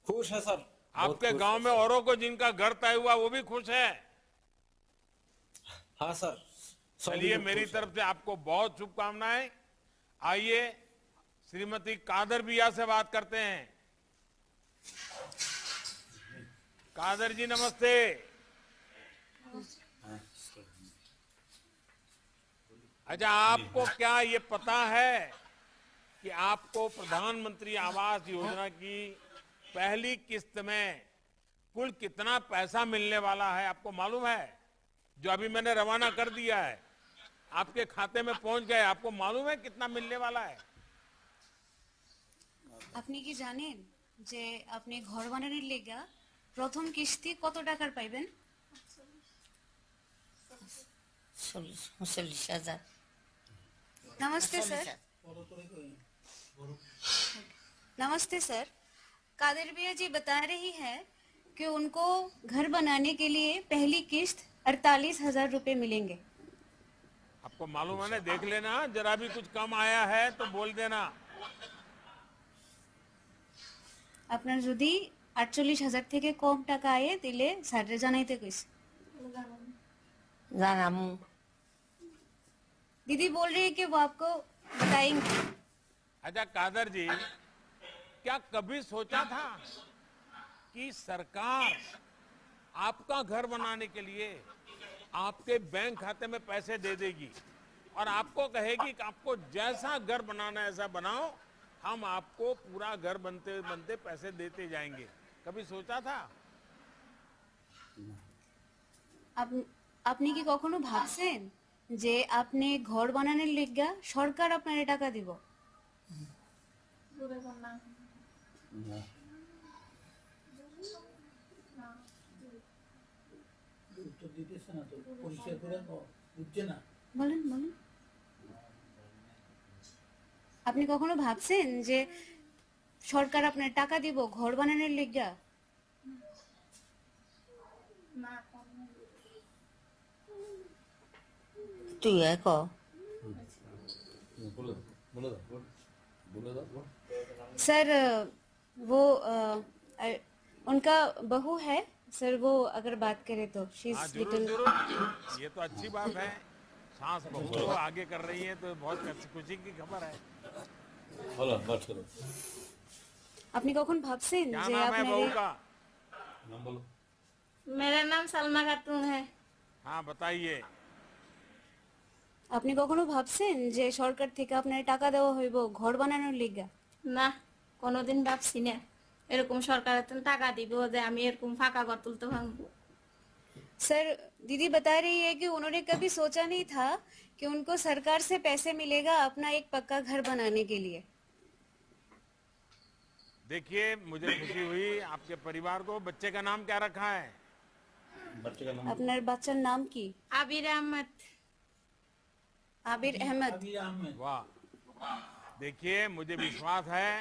खुश है सर। आपके गांव में औरों को जिनका घर तय हुआ वो भी खुश है? हाँ सर। चलिए, मेरी तरफ से आपको बहुत शुभकामनाएं। आइए श्रीमती कादर बिया से बात करते हैं। कादर जी नमस्ते। अच्छा, आपको क्या ये पता है कि आपको प्रधानमंत्री आवास योजना की पहली किस्त में कुल कितना पैसा मिलने वाला है? आपको मालूम है? जो अभी मैंने रवाना कर दिया है, आपके खाते में पहुंच गए, आपको मालूम है कितना मिलने वाला है? আপনি কি জানেন যে আপনি ঘর বানানোর লেগা প্রথম কিস্তি কত টাকার পাইবেন? 40,000। नमस्ते सर। नमस्ते सर, कादिर भैया जी बता रही है कि उनको घर बनाने के लिए पहली किस्त 48,000 रुपए मिलेंगे। आपको मालूम है ना? देख लेना, जरा भी कुछ कम आया है तो बोल देना। আপনার যদি 48,000 থেকে কম টাকা আয়ে দিলে স্যারে জানাইতে কইছে। জানামু। दीदी बोल रही है कि वो आपको बताएंगे। अच्छा कादर जी, क्या कभी सोचा था कि सरकार आपका घर बनाने के लिए आपके बैंक खाते में पैसे दे देगी और आपको कहेगी कि आपको जैसा घर बनाना है ऐसा बनाओ, हम आपको पूरा घर बनते बनते पैसे देते जाएंगे? कभी सोचा था? আপনি কি কখনো ভাবছেন যে আপনি ঘর বানানোর লেগা সরকার আপনারে টাকা দিব? বলেন বলেন। আপনি কখনো ভাবছেন যে সরকার আপনার টাকা দিব ঘর বানানোর লেগা? তুই এক सर वो उनका बहू है सर, वो अगर बात करें तो हाँ, जरूर जरूर, ये तो अच्छी बात है। सास बहू को आगे कर रही है तो बहुत खुशी की खबर है। আপনি কখন ভাবছেন क्या যে नाम है बहू আপনার का? मेरा नाम सलमा खातून है। हाँ बताइए। আপনি কখনো ভাবছেন যে সরকার থেকে আপনার টাকা দেওয়া হইব ঘর বানানোর লিগা? না, কোনোদিন ভাবছি না এরকম সরকার এত টাকা দিব যে আমি এরকম ফাঁকা ঘর তুলতে পারবো। सर दीदी बता रही है कि उन्होंने कभी सोचा नहीं था कि उनको सरकार से पैसे मिलेगा अपना एक पक्का घर बनाने के लिए। देखिए, मुझे खुशी हुई आपके परिवार को। बच्चे का नाम क्या रखा है? बच्चे का नाम আপনার বাচ্চার নাম কি? আবির আহমদ। आबिर अहमद। वाह, देखिए मुझे विश्वास है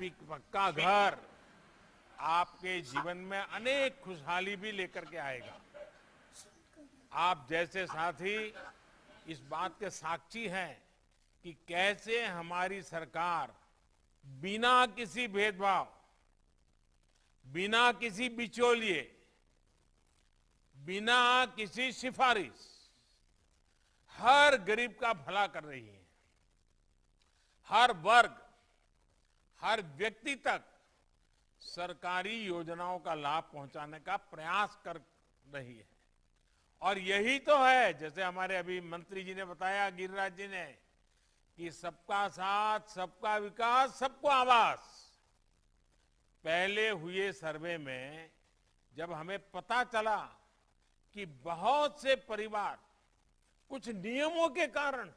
पक्का घर आपके जीवन में अनेक खुशहाली भी लेकर के आएगा। आप जैसे साथी इस बात के साक्षी हैं कि कैसे हमारी सरकार बिना किसी भेदभाव, बिना किसी बिचौलिए, बिना किसी सिफारिश हर गरीब का भला कर रही है। हर वर्ग, हर व्यक्ति तक सरकारी योजनाओं का लाभ पहुंचाने का प्रयास कर रही है। और यही तो है, जैसे हमारे अभी मंत्री जी ने बताया, गिरिराज जी ने, कि सबका साथ, सबका विकास, सबको आवास। पहले हुए सर्वे में जब हमें पता चला कि बहुत से परिवार कुछ नियमों के कारण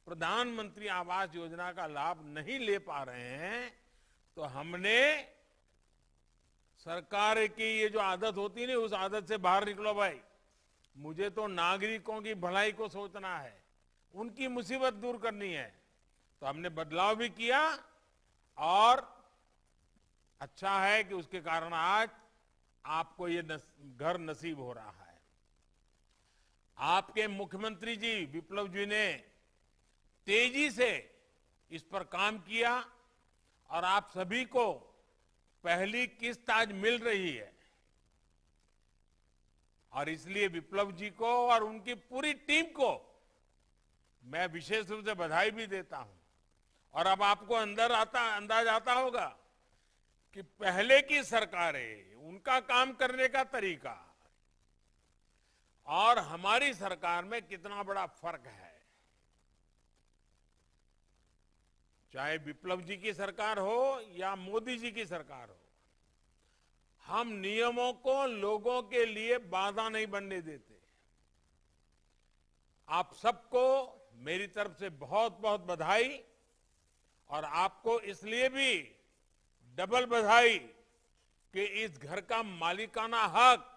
प्रधानमंत्री आवास योजना का लाभ नहीं ले पा रहे हैं, तो हमने सरकार की ये जो आदत होती है, उस आदत से बाहर निकलो भाई। मुझे तो नागरिकों की भलाई को सोचना है, उनकी मुसीबत दूर करनी है। तो हमने बदलाव भी किया और अच्छा है कि उसके कारण आज आपको ये घर नसीब हो रहा है। आपके मुख्यमंत्री जी विप्लव जी ने तेजी से इस पर काम किया और आप सभी को पहली किस्त आज मिल रही है। और इसलिए विप्लव जी को और उनकी पूरी टीम को मैं विशेष रूप से बधाई भी देता हूं। और अब आपको अंदाज आता होगा कि पहले की सरकारें, उनका काम करने का तरीका और हमारी सरकार में कितना बड़ा फर्क है। चाहे विप्लव जी की सरकार हो या मोदी जी की सरकार हो, हम नियमों को लोगों के लिए बाधा नहीं बनने देते। आप सबको मेरी तरफ से बहुत बहुत बधाई। और आपको इसलिए भी डबल बधाई कि इस घर का मालिकाना हक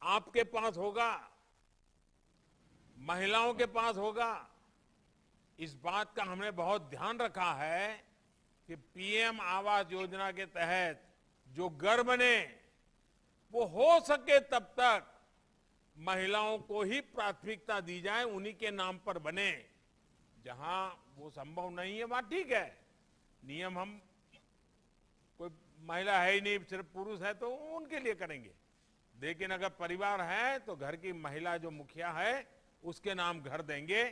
आपके पास होगा, महिलाओं के पास होगा। इस बात का हमने बहुत ध्यान रखा है कि पीएम आवास योजना के तहत जो घर बने वो हो सके तब तक महिलाओं को ही प्राथमिकता दी जाए, उन्हीं के नाम पर बने। जहां वो संभव नहीं है वहां ठीक है, नियम हम, कोई महिला है ही नहीं, सिर्फ पुरुष है तो उनके लिए करेंगे। लेकिन अगर परिवार है तो घर की महिला जो मुखिया है उसके नाम घर देंगे।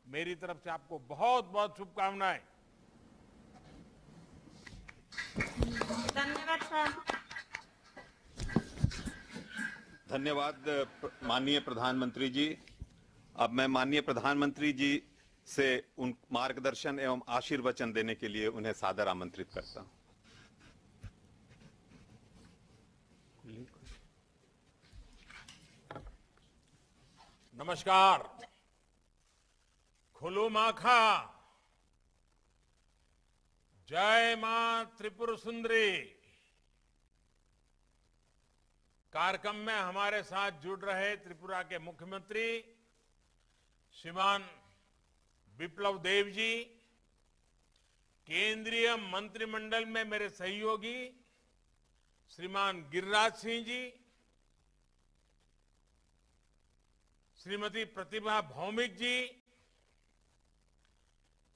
मेरी तरफ से आपको बहुत बहुत शुभकामनाएं। धन्यवाद सर। धन्यवाद माननीय प्रधानमंत्री जी। अब मैं माननीय प्रधानमंत्री जी से उन मार्गदर्शन एवं आशीर्वचन देने के लिए उन्हें सादर आमंत्रित करता हूं। नमस्कार। खुलू माखा। जय मां त्रिपुर सुंदरी। कार्यक्रम में हमारे साथ जुड़ रहे त्रिपुरा के मुख्यमंत्री श्रीमान विप्लव देव जी, केंद्रीय मंत्रिमंडल में मेरे सहयोगी श्रीमान गिरिराज सिंह जी, श्रीमती प्रतिभा भौमिक जी,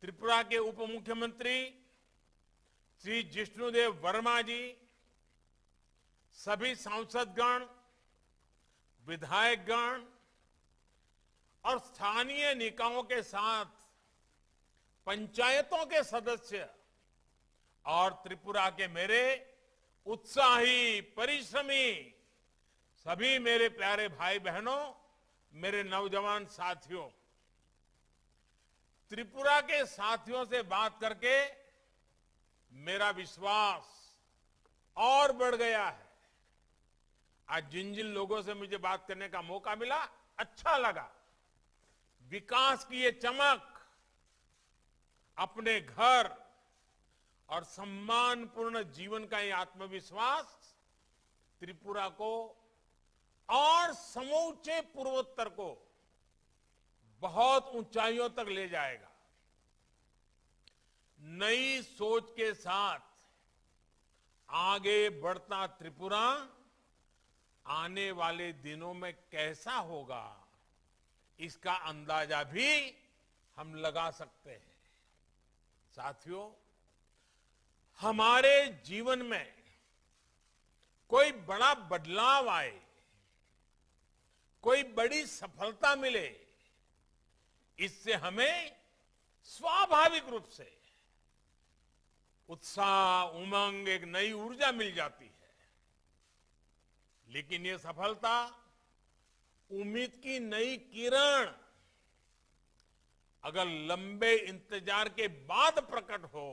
त्रिपुरा के उप मुख्यमंत्री श्री जिष्णुदेव वर्मा जी, सभी सांसदगण, विधायकगण और स्थानीय निकायों के साथ पंचायतों के सदस्य और त्रिपुरा के मेरे उत्साही, परिश्रमी सभी मेरे प्यारे भाई बहनों, मेरे नौजवान साथियों, त्रिपुरा के साथियों से बात करके मेरा विश्वास और बढ़ गया है। आज जिन जिन लोगों से मुझे बात करने का मौका मिला, अच्छा लगा। विकास की ये चमक, अपने घर और सम्मानपूर्ण जीवन का ये आत्मविश्वास त्रिपुरा को और समूचे पूर्वोत्तर को बहुत ऊंचाइयों तक ले जाएगा। नई सोच के साथ आगे बढ़ता त्रिपुरा आने वाले दिनों में कैसा होगा, इसका अंदाजा भी हम लगा सकते हैं। साथियों, हमारे जीवन में कोई बड़ा बदलाव आए, कोई बड़ी सफलता मिले, इससे हमें स्वाभाविक रूप से उत्साह, उमंग, एक नई ऊर्जा मिल जाती है। लेकिन ये सफलता उम्मीद की नई किरण अगर लंबे इंतजार के बाद प्रकट हो,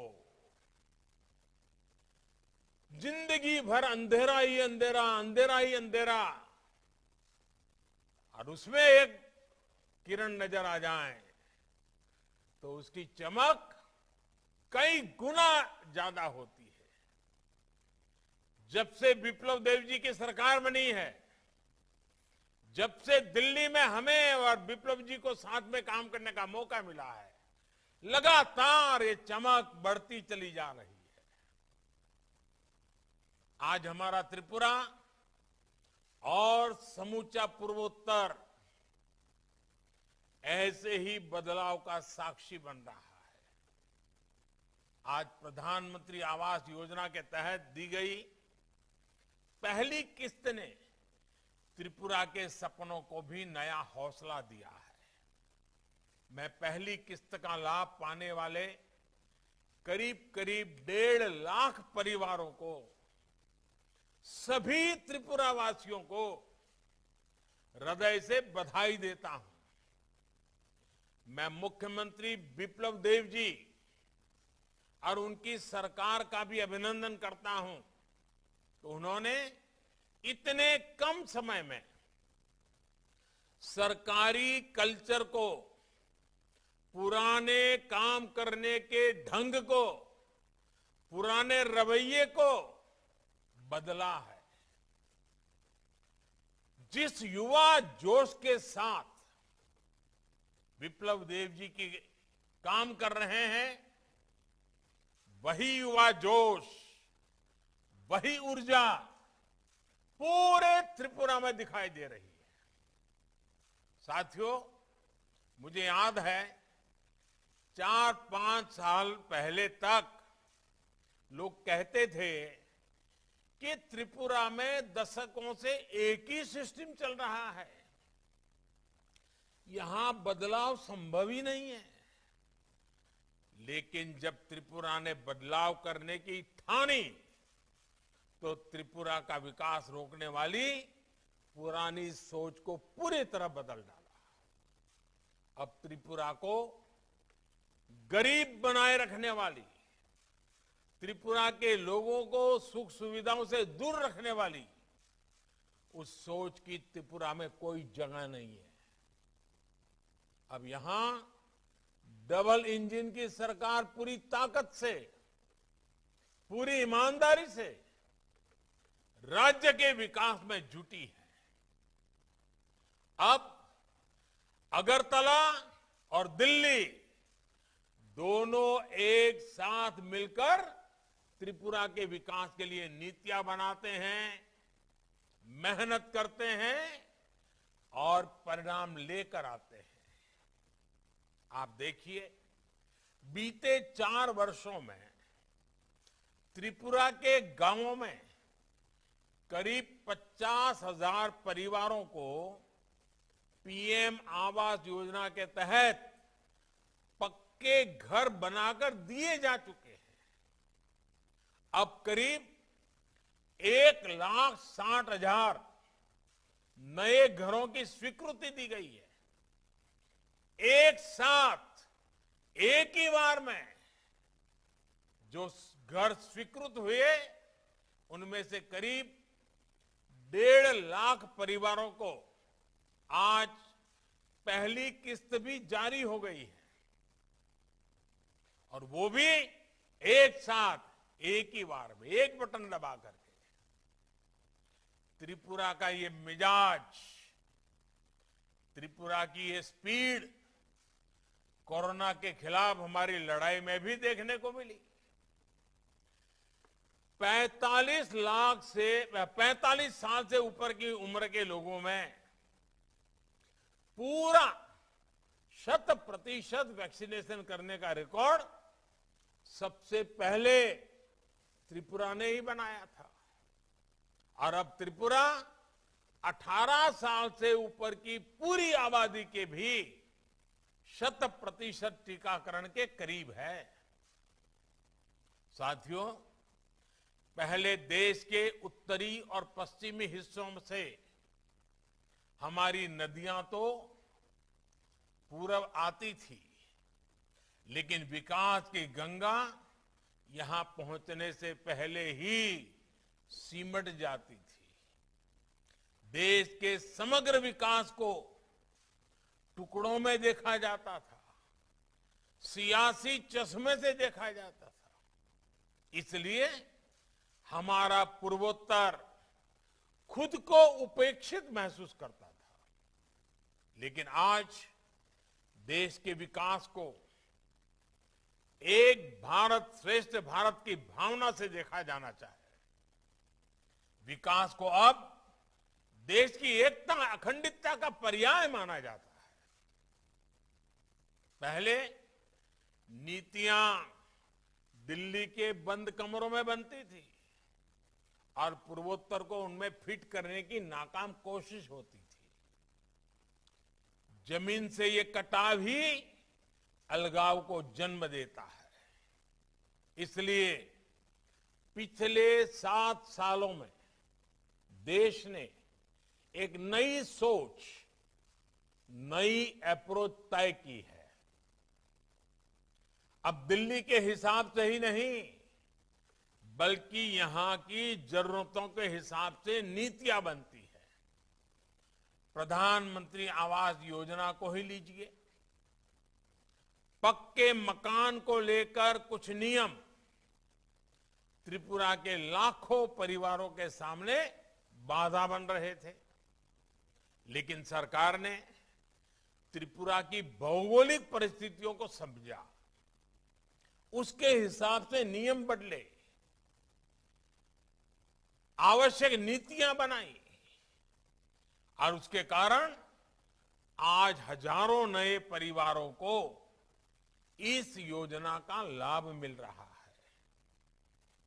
जिंदगी भर अंधेरा ही अंधेरा, अंधेरा ही अंधेरा, और उसमें एक किरण नजर आ जाए तो उसकी चमक कई गुना ज्यादा होती है। जब से विप्लव देव जी की सरकार बनी है, जब से दिल्ली में हमें और विप्लव जी को साथ में काम करने का मौका मिला है, लगातार ये चमक बढ़ती चली जा रही है। आज हमारा त्रिपुरा और समूचा पूर्वोत्तर ऐसे ही बदलाव का साक्षी बन रहा है। आज प्रधानमंत्री आवास योजना के तहत दी गई पहली किस्त ने त्रिपुरा के सपनों को भी नया हौसला दिया है। मैं पहली किस्त का लाभ पाने वाले करीब करीब 1.5 लाख परिवारों को, सभी त्रिपुरा वासियों को हृदय से बधाई देता हूं। मैं मुख्यमंत्री विप्लव देव जी और उनकी सरकार का भी अभिनंदन करता हूं तो उन्होंने इतने कम समय में सरकारी कल्चर को, पुराने काम करने के ढंग को, पुराने रवैये को बदला है। जिस युवा जोश के साथ विप्लव देव जी की काम कर रहे हैं, वही युवा जोश, वही ऊर्जा पूरे त्रिपुरा में दिखाई दे रही है। साथियों, मुझे याद है 4-5 साल पहले तक लोग कहते थे कि त्रिपुरा में दशकों से एक ही सिस्टम चल रहा है, यहां बदलाव संभव ही नहीं है। लेकिन जब त्रिपुरा ने बदलाव करने की ठानी तो त्रिपुरा का विकास रोकने वाली पुरानी सोच को पूरी तरह बदल डाला। अब त्रिपुरा को गरीब बनाए रखने वाली, त्रिपुरा के लोगों को सुख सुविधाओं से दूर रखने वाली उस सोच की त्रिपुरा में कोई जगह नहीं है। अब यहां डबल इंजन की सरकार पूरी ताकत से, पूरी ईमानदारी से राज्य के विकास में जुटी है। अब अगरतला और दिल्ली दोनों एक साथ मिलकर त्रिपुरा के विकास के लिए नीतियां बनाते हैं, मेहनत करते हैं और परिणाम लेकर आते हैं। आप देखिए, बीते 4 वर्षों में त्रिपुरा के गांवों में करीब 50,000 परिवारों को पीएम आवास योजना के तहत पक्के घर बनाकर दिए जा चुके हैं। अब करीब 1,60,000 नए घरों की स्वीकृति दी गई है। एक साथ एक ही बार में जो घर स्वीकृत हुए उनमें से करीब 1.5 लाख परिवारों को आज पहली किस्त भी जारी हो गई है और वो भी एक साथ एक ही बार में एक बटन दबा करके। त्रिपुरा का ये मिजाज, त्रिपुरा की ये स्पीड कोरोना के खिलाफ हमारी लड़ाई में भी देखने को मिली। 45 साल से ऊपर की उम्र के लोगों में पूरा 100% वैक्सीनेशन करने का रिकॉर्ड सबसे पहले त्रिपुरा ने ही बनाया था और अब त्रिपुरा 18 साल से ऊपर की पूरी आबादी के भी 100% टीकाकरण के करीब है। साथियों, पहले देश के उत्तरी और पश्चिमी हिस्सों से हमारी नदियां तो पूरब आती थी, लेकिन विकास की गंगा यहां पहुंचने से पहले ही सिमट जाती थी। देश के समग्र विकास को टुकड़ों में देखा जाता था, सियासी चश्मे से देखा जाता था। इसलिए हमारा पूर्वोत्तर खुद को उपेक्षित महसूस करता था, लेकिन आज देश के विकास को एक भारत श्रेष्ठ भारत की भावना से देखा जाना चाहिए। विकास को अब देश की एकता अखंडितता का पर्याय माना जाता है। पहले नीतियां दिल्ली के बंद कमरों में बनती थी और पूर्वोत्तर को उनमें फिट करने की नाकाम कोशिश होती थी। जमीन से ये कटाव ही अलगाव को जन्म देता है। इसलिए पिछले 7 सालों में देश ने एक नई सोच, नई अप्रोच तय की है। अब दिल्ली के हिसाब से ही नहीं, बल्कि यहां की जरूरतों के हिसाब से नीतियां बनती है। प्रधानमंत्री आवास योजना को ही लीजिए, पक्के मकान को लेकर कुछ नियम त्रिपुरा के लाखों परिवारों के सामने बाधा बन रहे थे, लेकिन सरकार ने त्रिपुरा की भौगोलिक परिस्थितियों को समझा, उसके हिसाब से नियम बदले, आवश्यक नीतियां बनाई और उसके कारण आज हजारों नए परिवारों को इस योजना का लाभ मिल रहा है।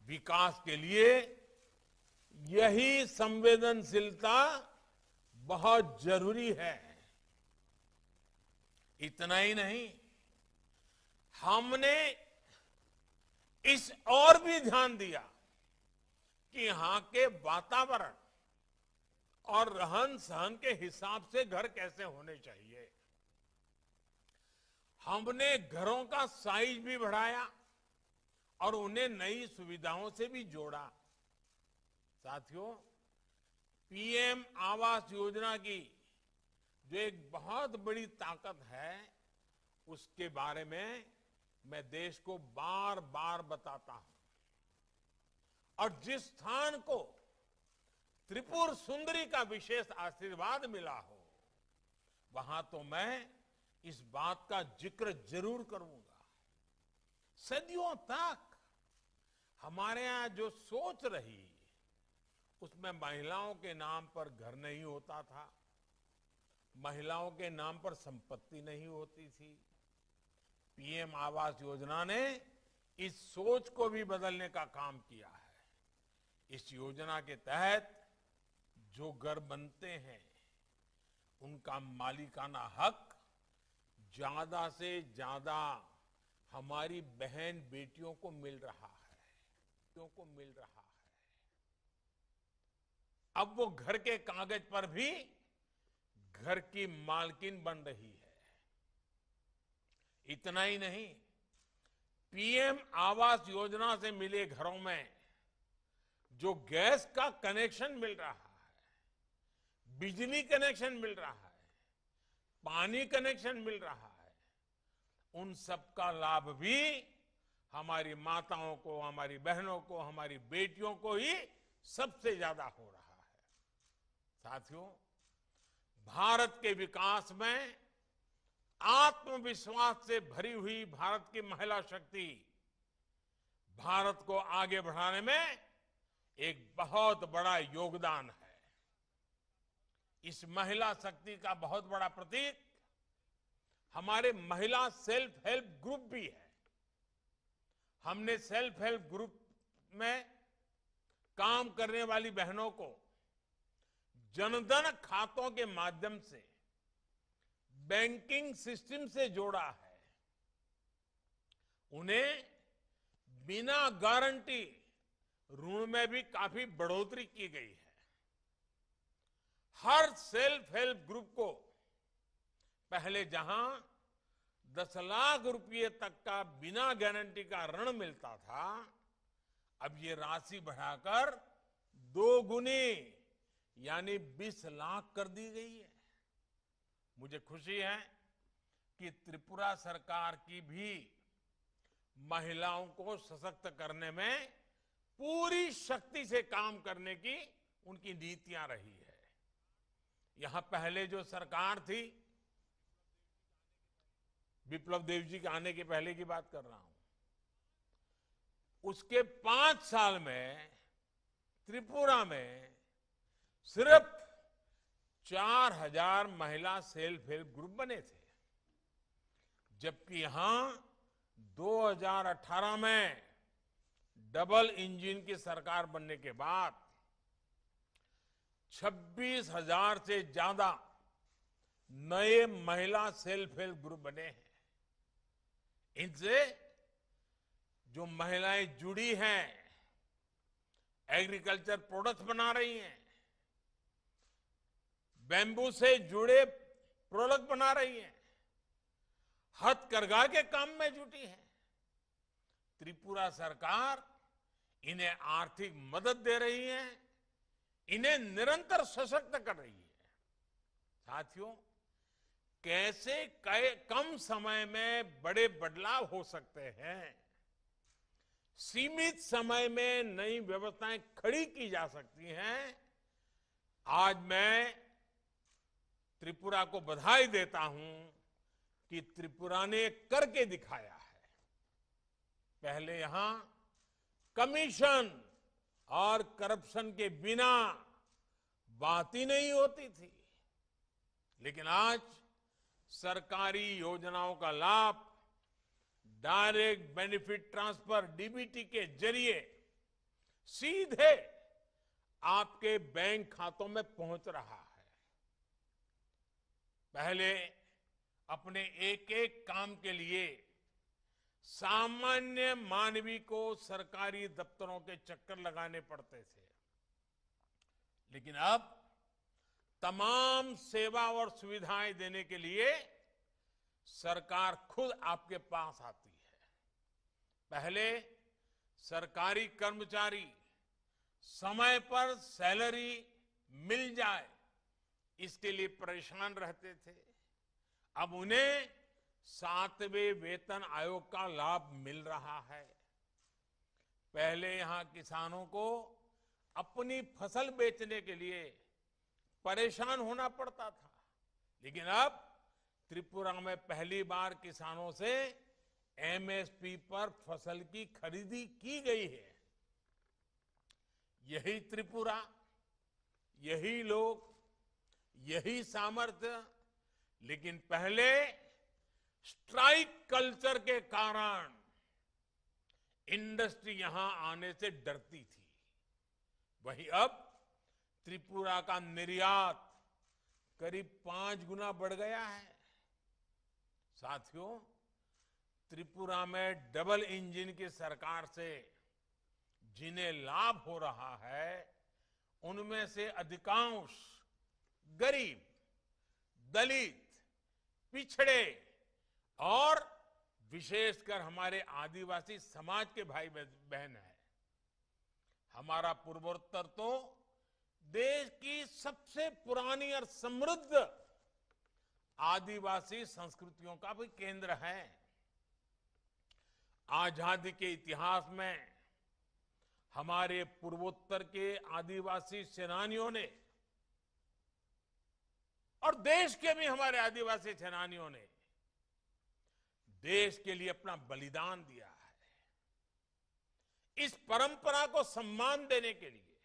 विकास के लिए यही संवेदनशीलता बहुत जरूरी है। इतना ही नहीं, हमने इस और भी ध्यान दिया कि यहां के वातावरण और रहन सहन के हिसाब से घर कैसे होने चाहिए। हमने घरों का साइज भी बढ़ाया और उन्हें नई सुविधाओं से भी जोड़ा। साथियों, पीएम आवास योजना की जो एक बहुत बड़ी ताकत है, उसके बारे में मैं देश को बार बार बताता हूं। और जिस स्थान को त्रिपुर सुंदरी का विशेष आशीर्वाद मिला हो, वहां तो मैं इस बात का जिक्र जरूर करूंगा। सदियों तक हमारे यहां जो सोच रही, उसमें महिलाओं के नाम पर घर नहीं होता था, महिलाओं के नाम पर संपत्ति नहीं होती थी, पीएम आवास योजना ने इस सोच को भी बदलने का काम किया है। इस योजना के तहत जो घर बनते हैं उनका मालिकाना हक ज्यादा से ज्यादा हमारी बहन बेटियों को मिल रहा है। अब वो घर के कागज पर भी घर की मालकिन बन रही है। इतना ही नहीं, पीएम आवास योजना से मिले घरों में जो गैस का कनेक्शन मिल रहा है, बिजली कनेक्शन मिल रहा है, पानी कनेक्शन मिल रहा है, उन सब का लाभ भी हमारी माताओं को, हमारी बहनों को, हमारी बेटियों को ही सबसे ज्यादा हो रहा है। साथियों, भारत के विकास में आत्मविश्वास से भरी हुई भारत की महिला शक्ति भारत को आगे बढ़ाने में एक बहुत बड़ा योगदान है। इस महिला शक्ति का बहुत बड़ा प्रतीक हमारे महिला सेल्फ हेल्प ग्रुप भी है। हमने सेल्फ हेल्प ग्रुप में काम करने वाली बहनों को जनधन खातों के माध्यम से बैंकिंग सिस्टम से जोड़ा है। उन्हें बिना गारंटी ऋण में भी काफी बढ़ोतरी की गई है। हर सेल्फ हेल्प ग्रुप को पहले जहां 10 लाख रुपए तक का बिना गारंटी का ऋण मिलता था, अब ये राशि बढ़ाकर 2 गुनी यानी 20 लाख कर दी गई है। मुझे खुशी है कि त्रिपुरा सरकार की भी महिलाओं को सशक्त करने में पूरी शक्ति से काम करने की उनकी नीतियां रही है। यहां पहले जो सरकार थी, विप्लव देव जी के आने के पहले की बात कर रहा हूं, उसके 5 साल में त्रिपुरा में सिर्फ 4000 महिला सेल्फ हेल्प ग्रुप बने थे, जबकि यहां 2018 में डबल इंजन की सरकार बनने के बाद 26,000 से ज्यादा नए महिला सेल्फ हेल्प ग्रुप बने हैं। इनसे जो महिलाएं जुड़ी हैं, एग्रीकल्चर प्रोडक्ट्स बना रही हैं, बैम्बू से जुड़े प्रोडक्ट बना रही हैं, हथकरघा के काम में जुटी है। त्रिपुरा सरकार इन्हें आर्थिक मदद दे रही है, इन्हें निरंतर सशक्त कर रही है। साथियों, कैसे कम समय में बड़े बदलाव हो सकते हैं, सीमित समय में नई व्यवस्थाएं खड़ी की जा सकती हैं, आज मैं त्रिपुरा को बधाई देता हूं कि त्रिपुरा ने करके दिखाया है। पहले यहां कमीशन और करप्शन के बिना बात ही नहीं होती थी, लेकिन आज सरकारी योजनाओं का लाभ डायरेक्ट बेनिफिट ट्रांसफर डीबीटी के जरिए सीधे आपके बैंक खातों में पहुंच रहा है। पहले अपने एक एक काम के लिए सामान्य मानवी को सरकारी दफ्तरों के चक्कर लगाने पड़ते थे, लेकिन अब तमाम सेवा और सुविधाएं देने के लिए सरकार खुद आपके पास आती है। पहले सरकारी कर्मचारी समय पर सैलरी मिल जाए इसके लिए परेशान रहते थे, अब उन्हें 7वें वेतन आयोग का लाभ मिल रहा है। पहले यहां किसानों को अपनी फसल बेचने के लिए परेशान होना पड़ता था, लेकिन अब त्रिपुरा में पहली बार किसानों से एमएसपी पर फसल की खरीदी की गई है। यही त्रिपुरा, यही लोग, यही सामर्थ्य, लेकिन पहले स्ट्राइक कल्चर के कारण इंडस्ट्री यहां आने से डरती थी। वहीं अब त्रिपुरा का निर्यात करीब 5 गुना बढ़ गया है। साथियों, त्रिपुरा में डबल इंजन की सरकार से जिन्हें लाभ हो रहा है, उनमें से अधिकांश गरीब, दलित, पिछड़े और विशेषकर हमारे आदिवासी समाज के भाई बहन हैं। हमारा पूर्वोत्तर तो देश की सबसे पुरानी और समृद्ध आदिवासी संस्कृतियों का भी केंद्र है। आजादी के इतिहास में हमारे पूर्वोत्तर के आदिवासी सेनानियों ने और देश के भी हमारे आदिवासी सेनानियों ने देश के लिए अपना बलिदान दिया है। इस परंपरा को सम्मान देने के लिए,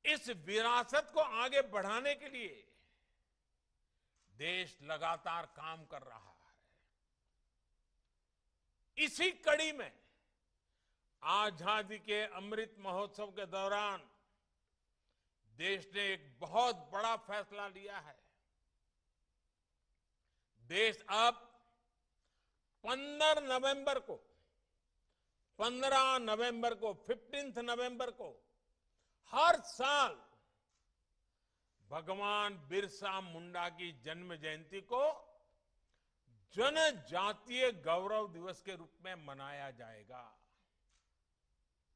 इस विरासत को आगे बढ़ाने के लिए देश लगातार काम कर रहा है। इसी कड़ी में आजादी के अमृत महोत्सव के दौरान देश ने एक बहुत बड़ा फैसला लिया है। देश अब 15 नवंबर को 15 नवंबर को हर साल भगवान बिरसा मुंडा की जन्म जयंती को जनजातीय गौरव दिवस के रूप में मनाया जाएगा।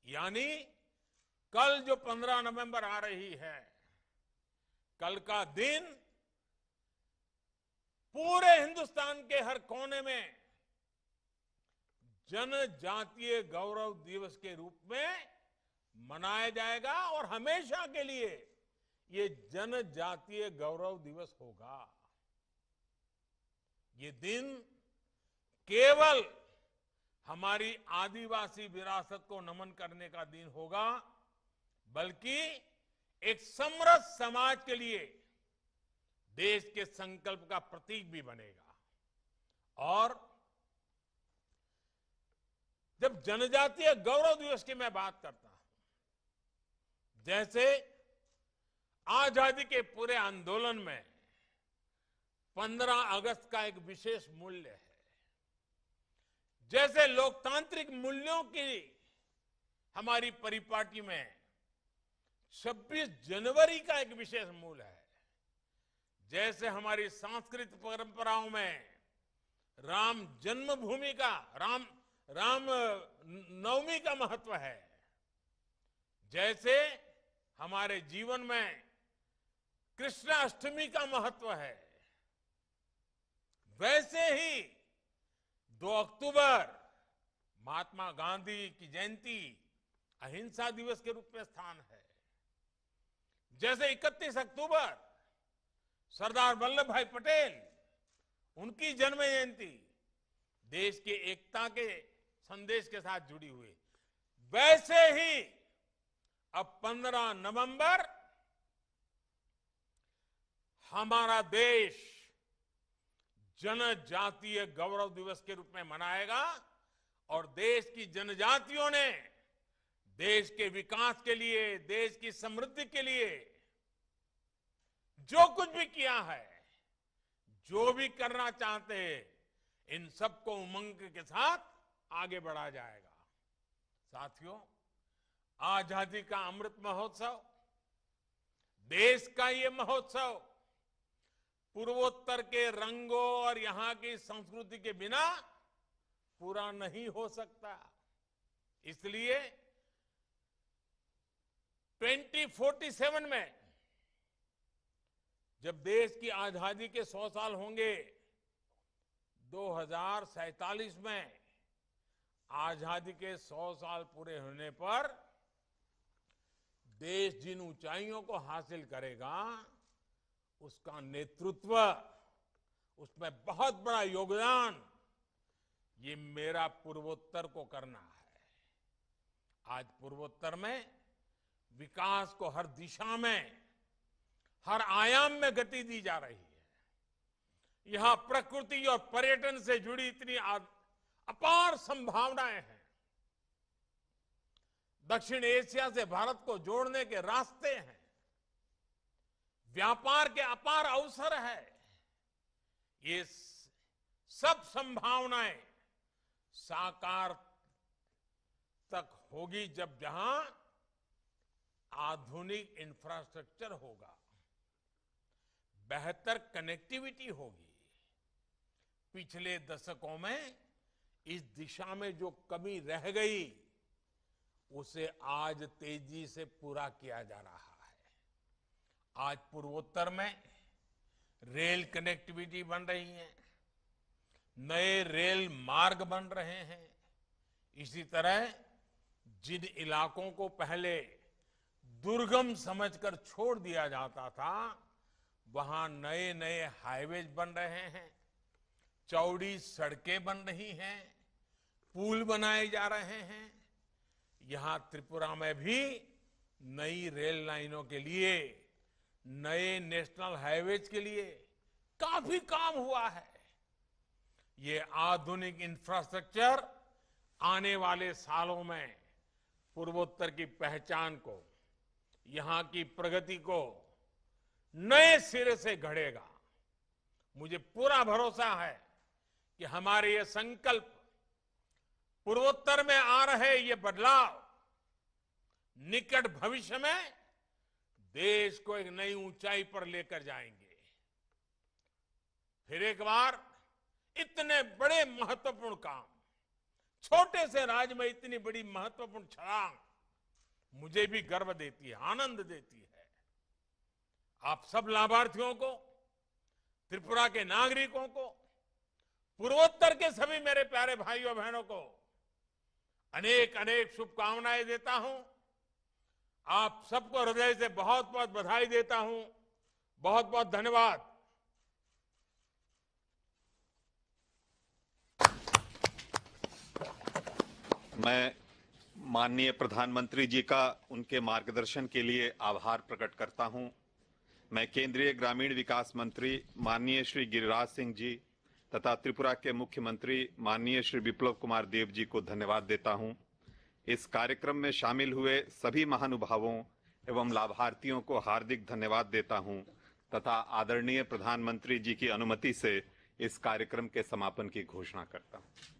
यानी कल जो 15 नवंबर आ रही है, कल का दिन पूरे हिंदुस्तान के हर कोने में जनजातीय गौरव दिवस के रूप में मनाया जाएगा और हमेशा के लिए ये जनजातीय गौरव दिवस होगा। ये दिन केवल हमारी आदिवासी विरासत को नमन करने का दिन होगा, बल्कि एक समृद्ध समाज के लिए देश के संकल्प का प्रतीक भी बनेगा। और जब जनजातीय गौरव दिवस की मैं बात करता हूं, जैसे आजादी के पूरे आंदोलन में 15 अगस्त का एक विशेष मूल्य है, जैसे लोकतांत्रिक मूल्यों की हमारी परिपाटी में 26 जनवरी का एक विशेष मूल्य है, जैसे हमारी सांस्कृतिक परंपराओं में राम जन्मभूमि का राम नवमी का महत्व है, जैसे हमारे जीवन में कृष्णाष्टमी का महत्व है, वैसे ही 2 अक्टूबर महात्मा गांधी की जयंती अहिंसा दिवस के रूप में स्थान है। जैसे 31 अक्टूबर सरदार वल्लभ भाई पटेल, उनकी जन्म जयंती देश की एकता के संदेश के साथ जुड़ी हुई, वैसे ही अब 15 नवंबर हमारा देश जनजातीय गौरव दिवस के रूप में मनाएगा और देश की जनजातियों ने देश के विकास के लिए, देश की समृद्धि के लिए जो कुछ भी किया है, जो भी करना चाहते हैं, इन सबको उमंग के साथ आगे बढ़ा जाएगा। साथियों, आजादी का अमृत महोत्सव, देश का ये महोत्सव पूर्वोत्तर के रंगों और यहां की संस्कृति के बिना पूरा नहीं हो सकता। इसलिए 2047 में जब देश की आजादी के 100 साल होंगे, 2047 में आजादी के 100 साल पूरे होने पर देश जिन ऊंचाइयों को हासिल करेगा, उसका नेतृत्व, उसमें बहुत बड़ा योगदान ये मेरा पूर्वोत्तर को करना है। आज पूर्वोत्तर में विकास को हर दिशा में, हर आयाम में गति दी जा रही है। यहां प्रकृति और पर्यटन से जुड़ी इतनी अपार संभावनाएं हैं। दक्षिण एशिया से भारत को जोड़ने के रास्ते हैं, व्यापार के अपार अवसर है। ये सब संभावनाएं साकार तक होगी जब जहां आधुनिक इंफ्रास्ट्रक्चर होगा, बेहतर कनेक्टिविटी होगी। पिछले दशकों में इस दिशा में जो कमी रह गई उसे आज तेजी से पूरा किया जा रहा है। आज पूर्वोत्तर में रेल कनेक्टिविटी बन रही है, नए रेल मार्ग बन रहे हैं। इसी तरह जिन इलाकों को पहले दुर्गम समझकर छोड़ दिया जाता था, वहां नए नए हाईवेज बन रहे हैं, चौड़ी सड़कें बन रही हैं, पुल बनाए जा रहे हैं। यहां त्रिपुरा में भी नई रेल लाइनों के लिए, नए नेशनल हाईवेज के लिए काफी काम हुआ है। ये आधुनिक इंफ्रास्ट्रक्चर आने वाले सालों में पूर्वोत्तर की पहचान को, यहां की प्रगति को नए सिरे से गढ़ेगा। मुझे पूरा भरोसा है कि हमारे ये संकल्प, पूर्वोत्तर में आ रहे ये बदलाव निकट भविष्य में देश को एक नई ऊंचाई पर लेकर जाएंगे। फिर एक बार इतने बड़े महत्वपूर्ण काम, छोटे से राज्य में इतनी बड़ी महत्वपूर्ण छलांग मुझे भी गर्व देती है, आनंद देती है। आप सब लाभार्थियों को, त्रिपुरा के नागरिकों को, पूर्वोत्तर के सभी मेरे प्यारे भाइयों बहनों को अनेक अनेक शुभकामनाएं देता हूं। आप सबको हृदय से बहुत बहुत बधाई देता हूं। बहुत बहुत धन्यवाद। मैं माननीय प्रधानमंत्री जी का उनके मार्गदर्शन के लिए आभार प्रकट करता हूं। मैं केंद्रीय ग्रामीण विकास मंत्री माननीय श्री गिरिराज सिंह जी तथा त्रिपुरा के मुख्यमंत्री माननीय श्री विप्लव कुमार देव जी को धन्यवाद देता हूं। इस कार्यक्रम में शामिल हुए सभी महानुभावों एवं लाभार्थियों को हार्दिक धन्यवाद देता हूं तथा आदरणीय प्रधानमंत्री जी की अनुमति से इस कार्यक्रम के समापन की घोषणा करता हूं।